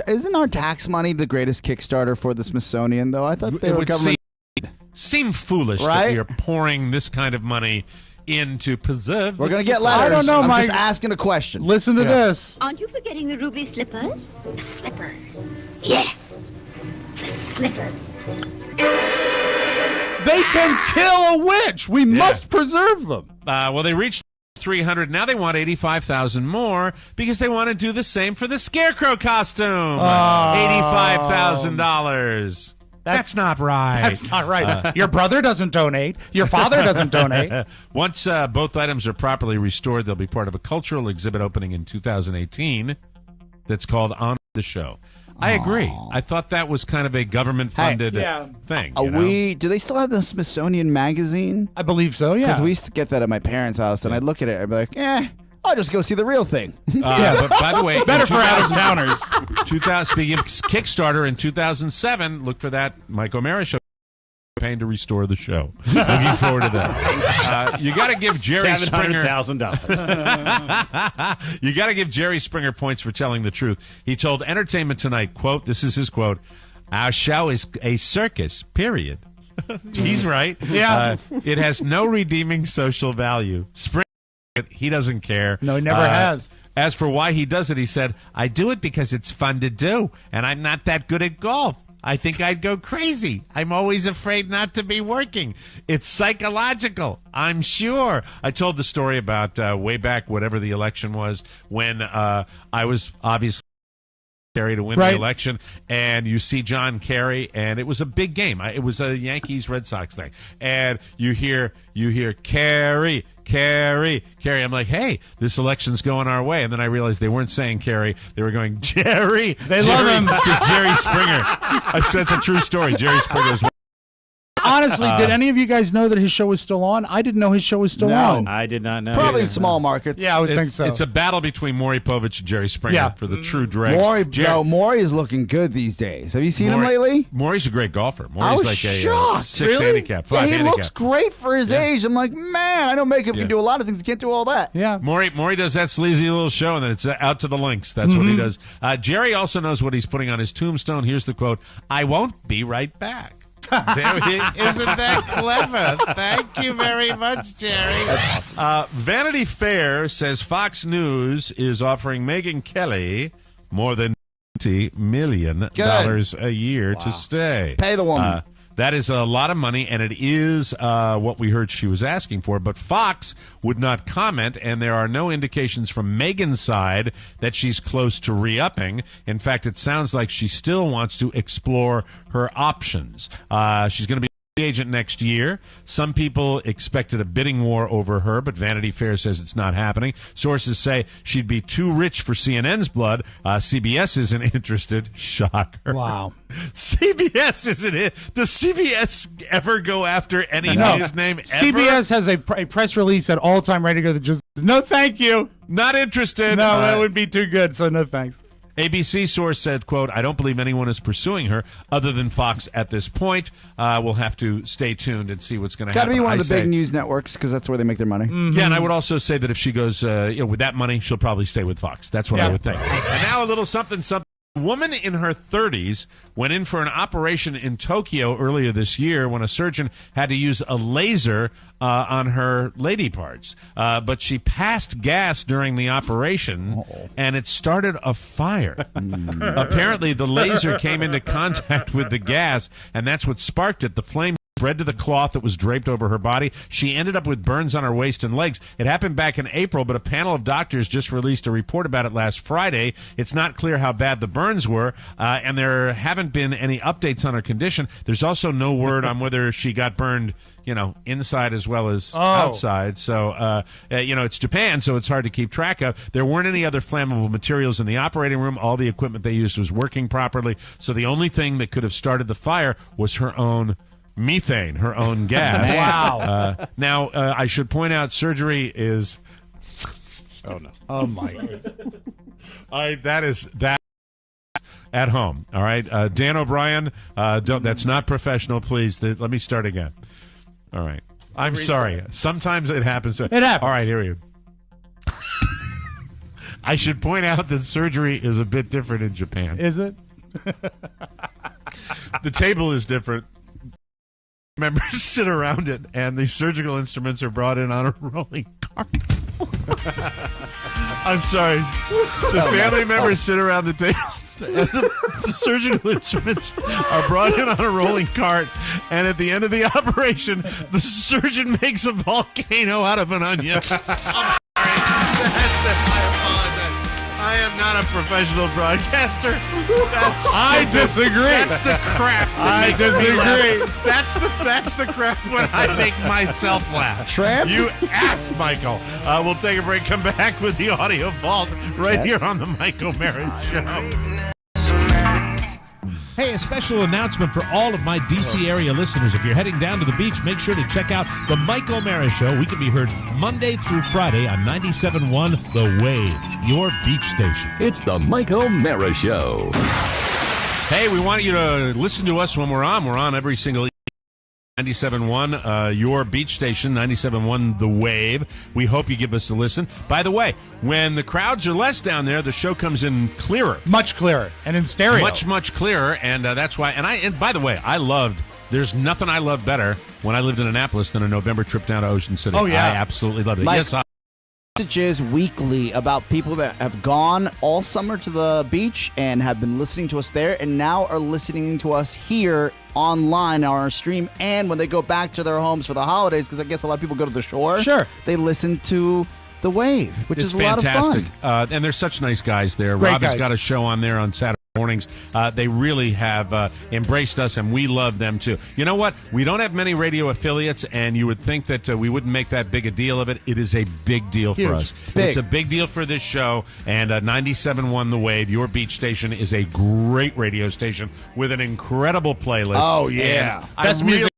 Isn't our tax money the greatest Kickstarter for the Smithsonian, though? I thought they It were would government. seem foolish that Right? we are pouring this kind of money in to preserve. We're the going to get slippers. letters. I don't know, I'm Mike. just asking a question. Listen to this. Aren't you forgetting the ruby slippers? The slippers. Yes. The slippers. They can kill a witch. We must preserve them. Well, they reached 300. Now they want 85,000 more because they want to do the same for the Scarecrow costume. $85,000. That's not right. That's not right. Your brother doesn't donate. Your father doesn't donate. Once both items are properly restored, they'll be part of a cultural exhibit opening in 2018 that's called On the Show. I agree. I thought that was kind of a government-funded thing. You know? Do they still have the Smithsonian magazine? I believe so, yeah. Because we used to get that at my parents' house, and I'd look at it and I'd be like, I'll just go see the real thing. But by the way, Better for out-of-towners. 2000, speaking of Kickstarter, in 2007, look for that Mike O'Mara show campaign to restore the show. Looking forward to that. You got to give Jerry Springer $700,000. You got to give Jerry Springer points for telling the truth. He told Entertainment Tonight, quote, this is his quote, our show is a circus, period. He's right. Yeah. It has no redeeming social value. Springer, he doesn't care. No, he never has. As for why he does it, he said, I do it because it's fun to do, and I'm not that good at golf. I think I'd go crazy. I'm always afraid not to be working. It's psychological, I'm sure. I told the story about way back, whatever the election was, when I was obviously Kerry to win the election, and you see John Kerry, and it was a big game. It was a Yankees-Red Sox thing, and you hear Kerry. I'm like, hey, this election's going our way. And then I realized they weren't saying Kerry. They were going, Jerry. They love him. Because Jerry Springer. I said it's a true story. Jerry Springer is Honestly, did any of you guys know that his show was still on? I didn't know his show was still on. I did not know. Probably in small markets. Yeah, I would think so. It's a battle between Maury Povich and Jerry Springer for the true dregs. Maury is looking good these days. Have you seen him lately? Maury's a great golfer. I Maury's was like shocked. a 6 handicap, 5 he handicap. looks great for his age. I'm like, man, I know makeup can do a lot of things. He can't do all that. Yeah. Maury does that sleazy little show, and then it's out to the links. That's what he does. Jerry also knows what he's putting on his tombstone. Here's the quote, I won't be right back. There he is. Isn't that clever? Thank you very much, Jerry. That's awesome. Vanity Fair says Fox News is offering Megyn Kelly more than $20 million a year to stay. Pay the woman. That is a lot of money, and it is what we heard she was asking for. But Fox would not comment, and there are no indications from Meghan's side that she's close to re-upping. In fact, it sounds like she still wants to explore her options. She's going to be agent next year. Some people expected a bidding war over her, but Vanity Fair says it's not happening. Sources say she'd be too rich for CNN's blood. CBS isn't interested. Shocker. Wow. CBS isn't it? Does CBS ever go after any news name ever? CBS has a press release at all time ready to go that just, no thank you. Not interested. No, that would be too good, so no thanks. ABC source said, quote, I don't believe anyone is pursuing her other than Fox at this point. We'll have to stay tuned and see what's going to happen. Got to be one of the big news networks because that's where they make their money. Mm-hmm. Yeah, and I would also say that if she goes with that money, she'll probably stay with Fox. That's what I would think. And now a little something. A woman in her 30s went in for an operation in Tokyo earlier this year when a surgeon had to use a laser on her lady parts. But she passed gas during the operation, and it started a fire. Apparently, the laser came into contact with the gas, and that's what sparked it. The flame spread to the cloth that was draped over her body. She ended up with burns on her waist and legs. It happened back in April, but a panel of doctors just released a report about it last Friday. It's not clear how bad the burns were, and there haven't been any updates on her condition. There's also no word on whether she got burned, inside as well as outside. So, it's Japan, so it's hard to keep track of. There weren't any other flammable materials in the operating room. All the equipment they used was working properly. So the only thing that could have started the fire was her own methane, her own gas. Wow. Now, I should point out surgery is... Oh, no. Oh, my. That at home, all right? Dan O'Brien, that's not professional, please. Let me start again. All right. I'm sorry. Sometimes it happens. It happens. All right, here we go. I should point out that surgery is a bit different in Japan. Is it? The table is different. Members sit around it, and the surgical instruments are brought in on a rolling cart. I'm sorry. The family members sit around the table. And the surgical instruments are brought in on a rolling cart, and at the end of the operation, the surgeon makes a volcano out of an onion. I am not a professional broadcaster. I disagree. That's the crap. I disagree. That's the crap when I make myself laugh. Tramp? You ass, Michael. We'll take a break. Come back with the audio vault right here on the Mike O'Mara Show. Hey, a special announcement for all of my D.C. area listeners. If you're heading down to the beach, make sure to check out the Mike O'Mara Show. We can be heard Monday through Friday on 97.1 The Wave, your beach station. It's the Mike O'Mara Show. Hey, we want you to listen to us when we're on. We're on every single 97.1, your beach station, 97.1 The Wave. We hope you give us a listen. By the way, when the crowds are less down there, the show comes in clearer. Much clearer. And in stereo. Much clearer. And that's why. And by the way, there's nothing I love better when I lived in Annapolis than a November trip down to Ocean City. Oh, yeah. I absolutely loved it. Mike, Yes, messages weekly about people that have gone all summer to the beach and have been listening to us there and now are listening to us here online on our stream, and when they go back to their homes for the holidays, because I guess a lot of people go to the shore. Sure. They listen to The Wave, which is a fantastic. lot of fun. And they're such nice guys there. Great Rob has guys. got a show on there on Saturday mornings. They really have embraced us, and we love them too. You know what? We don't have many radio affiliates, and you would think that we wouldn't make that big a deal of it. It is a big deal for us. It's a big deal for this show, and 97.1 The Wave, your beach station, is a great radio station with an incredible playlist. Oh, yeah. Best music.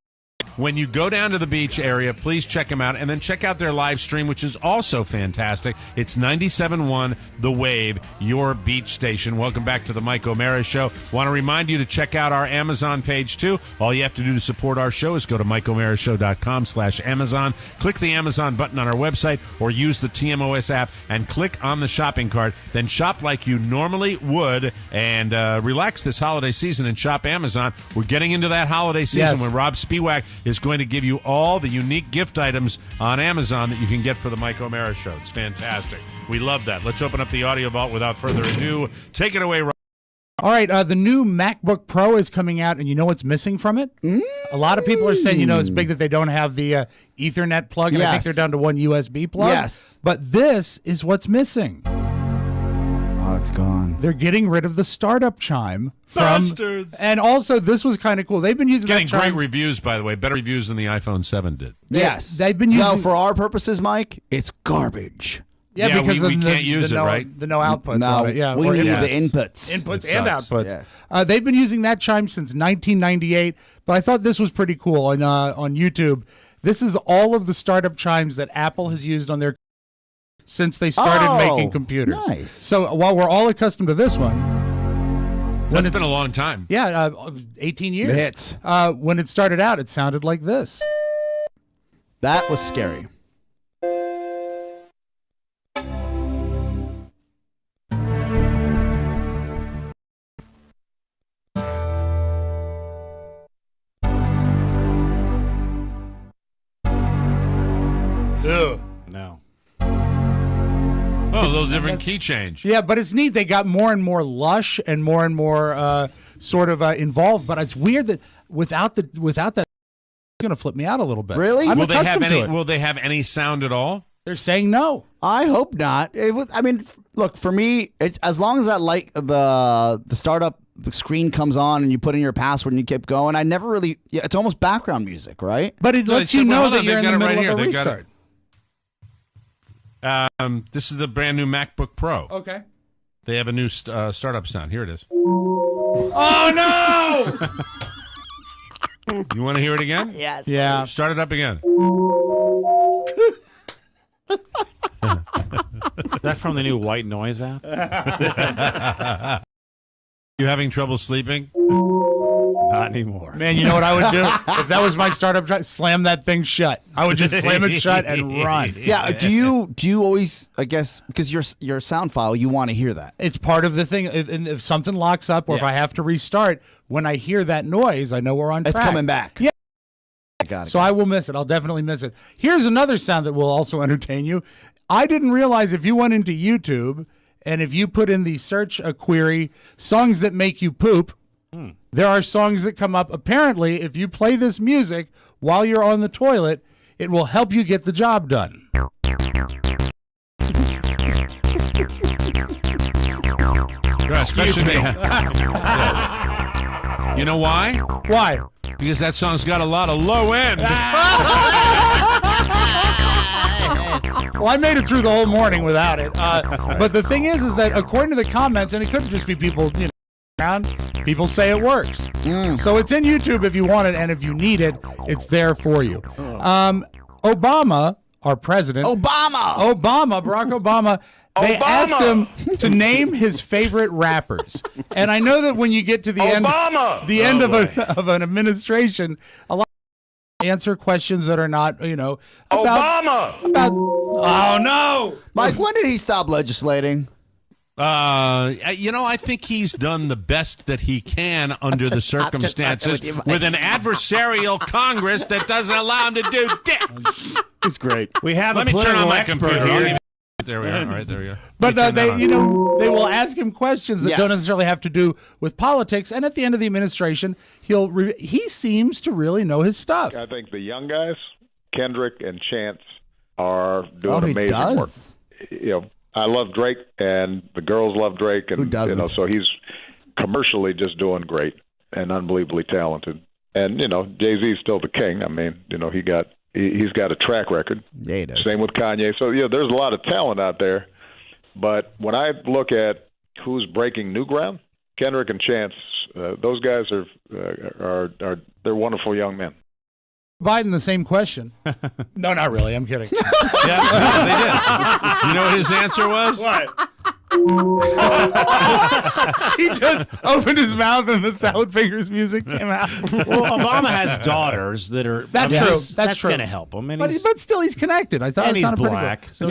When you go down to the beach area, please check them out, and then check out their live stream, which is also fantastic. It's 97.1 The Wave, your beach station. Welcome back to the Mike O'Mara Show. Want to remind you to check out our Amazon page, too. All you have to do to support our show is go to MikeO'MaraShow.com/Amazon, click the Amazon button on our website, or use the TMOS app and click on the shopping cart. Then shop like you normally would, and relax this holiday season and shop Amazon. We're getting into that holiday season when Rob Spiewak is going to give you all the unique gift items on Amazon that you can get for the Mike O'Mara Show. It's fantastic. We love that. Let's open up the audio vault without further ado. Take it away, Rob. All right, the new MacBook Pro is coming out, and you know what's missing from it? A lot of people are saying, it's big that they don't have the Ethernet plug, and I think they're down to one USB plug. Yes. But this is what's missing. Oh, it's gone. They're getting rid of the startup chime. Bastards! And also, this was kind of cool. They've been using Getting that chime. great reviews, by the way. Better reviews than the iPhone 7 did. Yes. They've been using... Well, for our purposes, Mike, it's garbage. Yeah, because we of can't use it, right? The no outputs No, on it. Yeah, we or need inputs. the inputs. Inputs It and sucks. outputs. Yes. They've been using that chime since 1998, but I thought this was pretty cool on YouTube. This is all of the startup chimes that Apple has used on their since they started making computers. Nice. So while we're all accustomed to this one, That's been a long time. Yeah, 18 years. The hits. When it started out, it sounded like this. That was scary. No. Oh, a little different key change. Yeah, but it's neat. They got more and more lush and more sort of involved. But it's weird that without that, it's going to flip me out a little bit. Really? I'm Will they have accustomed any? to it. Will they have any sound at all? They're saying no. I hope not. Look, for me, as long as that the startup screen comes on and you put in your password and you keep going, I never really. Yeah, it's almost background music, right? But it lets you know that you're in the middle of a restart. This is the brand new MacBook Pro. Okay. They have a new startup sound. Here it is. Oh no! You want to hear it again? Yes. Yeah. Start it up again. Is that from the new white noise app? You having trouble sleeping? Not anymore. Man, you know what I would do if that was my startup? Slam that thing shut. I would just slam it shut and run. Yeah. Do you always? I guess because your sound file, you want to hear that. It's part of the thing. If something locks up or if I have to restart, when I hear that noise, I know we're on track. It's coming back. Yeah. I got it. So I will miss it. I'll definitely miss it. Here's another sound that will also entertain you. I didn't realize if you went into YouTube and if you put in the search query songs that make you poop, there are songs that come up. Apparently, if you play this music while you're on the toilet, it will help you get the job done. Especially me. You know why? Why? Because that song's got a lot of low end. Well, I made it through the whole morning without it. But the thing is that according to the comments, and it could just be people, around, people say it works. So it's in YouTube if you want it, and if you need it, it's there for you. Obama, our president, Barack Obama. They asked him to name his favorite rappers, and I know that when you get to the end of an administration, a lot of answer questions that are not, about oh no, Mike, when did he stop legislating? I think he's done the best that he can under the circumstances with an adversarial Congress that doesn't allow him to do dick. It's great. We have Let a me turn on my political expert computer. here. There we are. All right, there we go. But they will ask him questions that don't necessarily have to do with politics. And at the end of the administration, he seems to really know his stuff. I think the young guys, Kendrick and Chance, are doing amazing work. I love Drake, and the girls love Drake, and who doesn't? So he's commercially just doing great and unbelievably talented. And Jay-Z's still the king. I mean, he's got a track record. Yeah, he does. Same with Kanye. So there's a lot of talent out there. But when I look at who's breaking new ground, Kendrick and Chance, those guys are they're wonderful young men. Biden the same question. No, not really. I'm kidding. They did. You know what his answer was? What? He just opened his mouth and the Salad Fingers music came out. Well, Obama has daughters that are. That's That's true. going to help him. And But still, he's connected. I thought and it he's sounded black. pretty So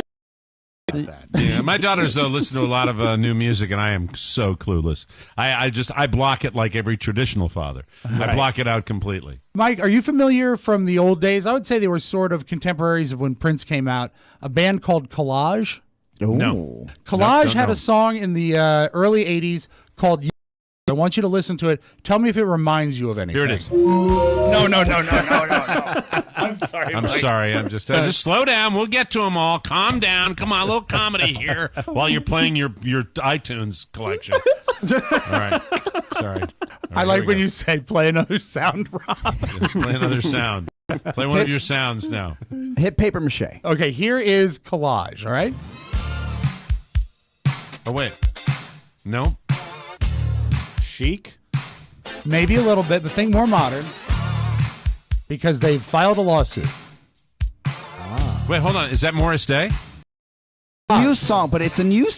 Yeah, my daughters though listen to a lot of new music, and I am so clueless. I block it like every traditional father. I block it out completely. Mike, are you familiar from the old days? I would say they were sort of contemporaries of when Prince came out. A band called Collage. No. Collage had a song in the early 80s called I want you to listen to it. Tell me if it reminds you of anything. Here it is. No. I'm sorry. I'm Mike. sorry. I'm just slow down. We'll get to them all. Calm down. Come on, a little comedy here while you're playing your iTunes collection. All right. Sorry. I like when you say play another sound, Rob. Play another sound. Play one of your sounds now. Hit paper mache. Okay, here is collage, all right? Oh, wait. No. Chic? Maybe a little bit, but think more modern. Because they've filed a lawsuit. Wait, hold on. Is that Morris Day? New song, but there's a new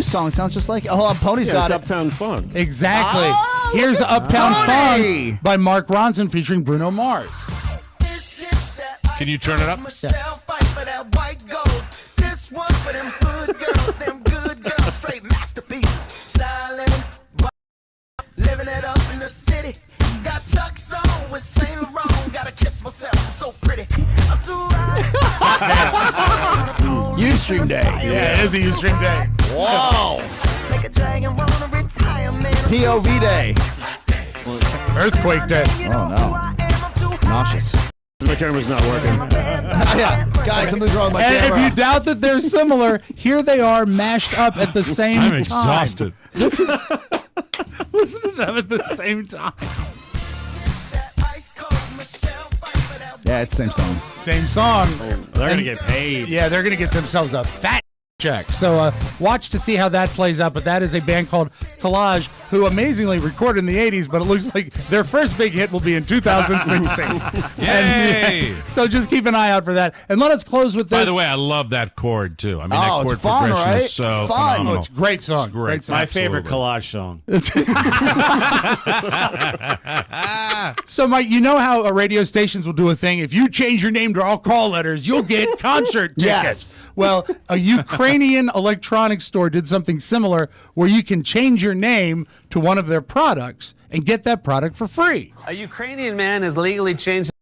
song. It sounds just like Pony's got it's it. Uptown Funk. Exactly. Oh, Here's Uptown Pony. Funk by Mark Ronson featuring Bruno Mars. Can you turn it up? Yeah. This one for them good girls, them good girls, straight masterpieces. Styling, living it up in the city. Got Chuck's on with Saint Laurent. Gotta kiss myself, I'm so pretty. I'm too right. Ustream Day. Yeah, it is a Ustream Day. Whoa. Make a dragon wanna retire, man. POV Day. Earthquake Day. Oh, no. Nauseous. My camera's not working. Yeah, guys, something's wrong with my And camera. if you doubt that they're similar, here they are mashed up at the same time. I'm exhausted. This is listen to them at the same time. Yeah, it's the same song. Same song. They're going to get paid. Yeah, they're going to get themselves a fat check. So watch to see how that plays out. But that is a band called Collage, who amazingly recorded in the 80s, but it looks like their first big hit will be in 2016. Yay! So just keep an eye out for that. And let us close with this. By the way, I love that chord, too. I mean, that chord it's fun, progression right? is so Fun. phenomenal. Oh, it's a great song. It's great. Song. My favorite Absolutely. collage song. So, Mike, you know how radio stations will do a thing? If you change your name to all call letters, you'll get concert tickets. Yes. Well, a Ukrainian electronics store did something similar where you can change your name to one of their products and get that product for free. A Ukrainian man has legally changed his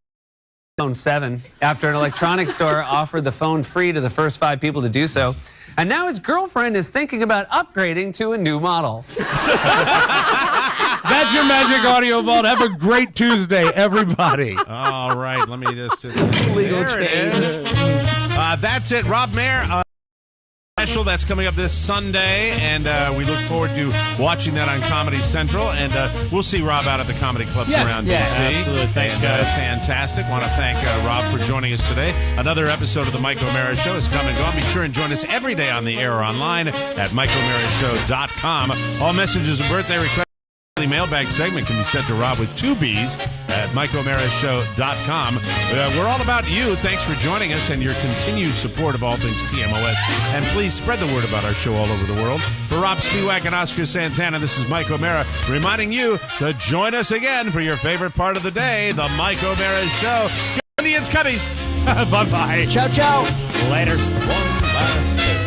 phone 7 after an electronics store offered the phone free to the first 5 people to do so. And now his girlfriend is thinking about upgrading to a new model. That's your Magic Audio Vault. Have a great Tuesday, everybody. All right, let me just Legal there it change. is. That's it. Rob Mayer special that's coming up this Sunday, and we look forward to watching that on Comedy Central. And we'll see Rob out at the comedy clubs around yes. D.C. Absolutely. Thanks, guys. Fantastic. Want to thank Rob for joining us today. Another episode of the Mike O'Mara Show is come and gone. Be sure and join us every day on the air or online at MikeO'MaraShow.com. All messages and birthday requests. The mailbag segment can be sent to Rob with 2 B's at MikeO'MaraShow.com. We're all about you. Thanks for joining us and your continued support of all things TMOS. And please spread the word about our show all over the world. For Rob Spiewak and Oscar Santana, this is Mike O'Mara reminding you to join us again for your favorite part of the day, the Mike O'Mara Show. Go Indians, Cubbies. Bye-bye. Ciao, ciao. Later. One last thing.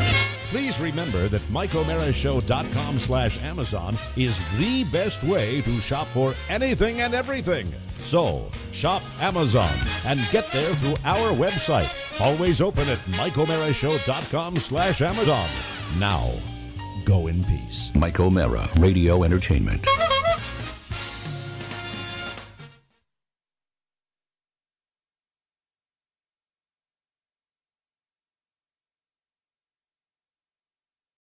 Please remember that MikeO'MaraShow.com/Amazon is the best way to shop for anything and everything. So, shop Amazon and get there through our website. Always open at MikeO'MaraShow.com/Amazon. Now, go in peace. Mike O'Mara, Radio Entertainment.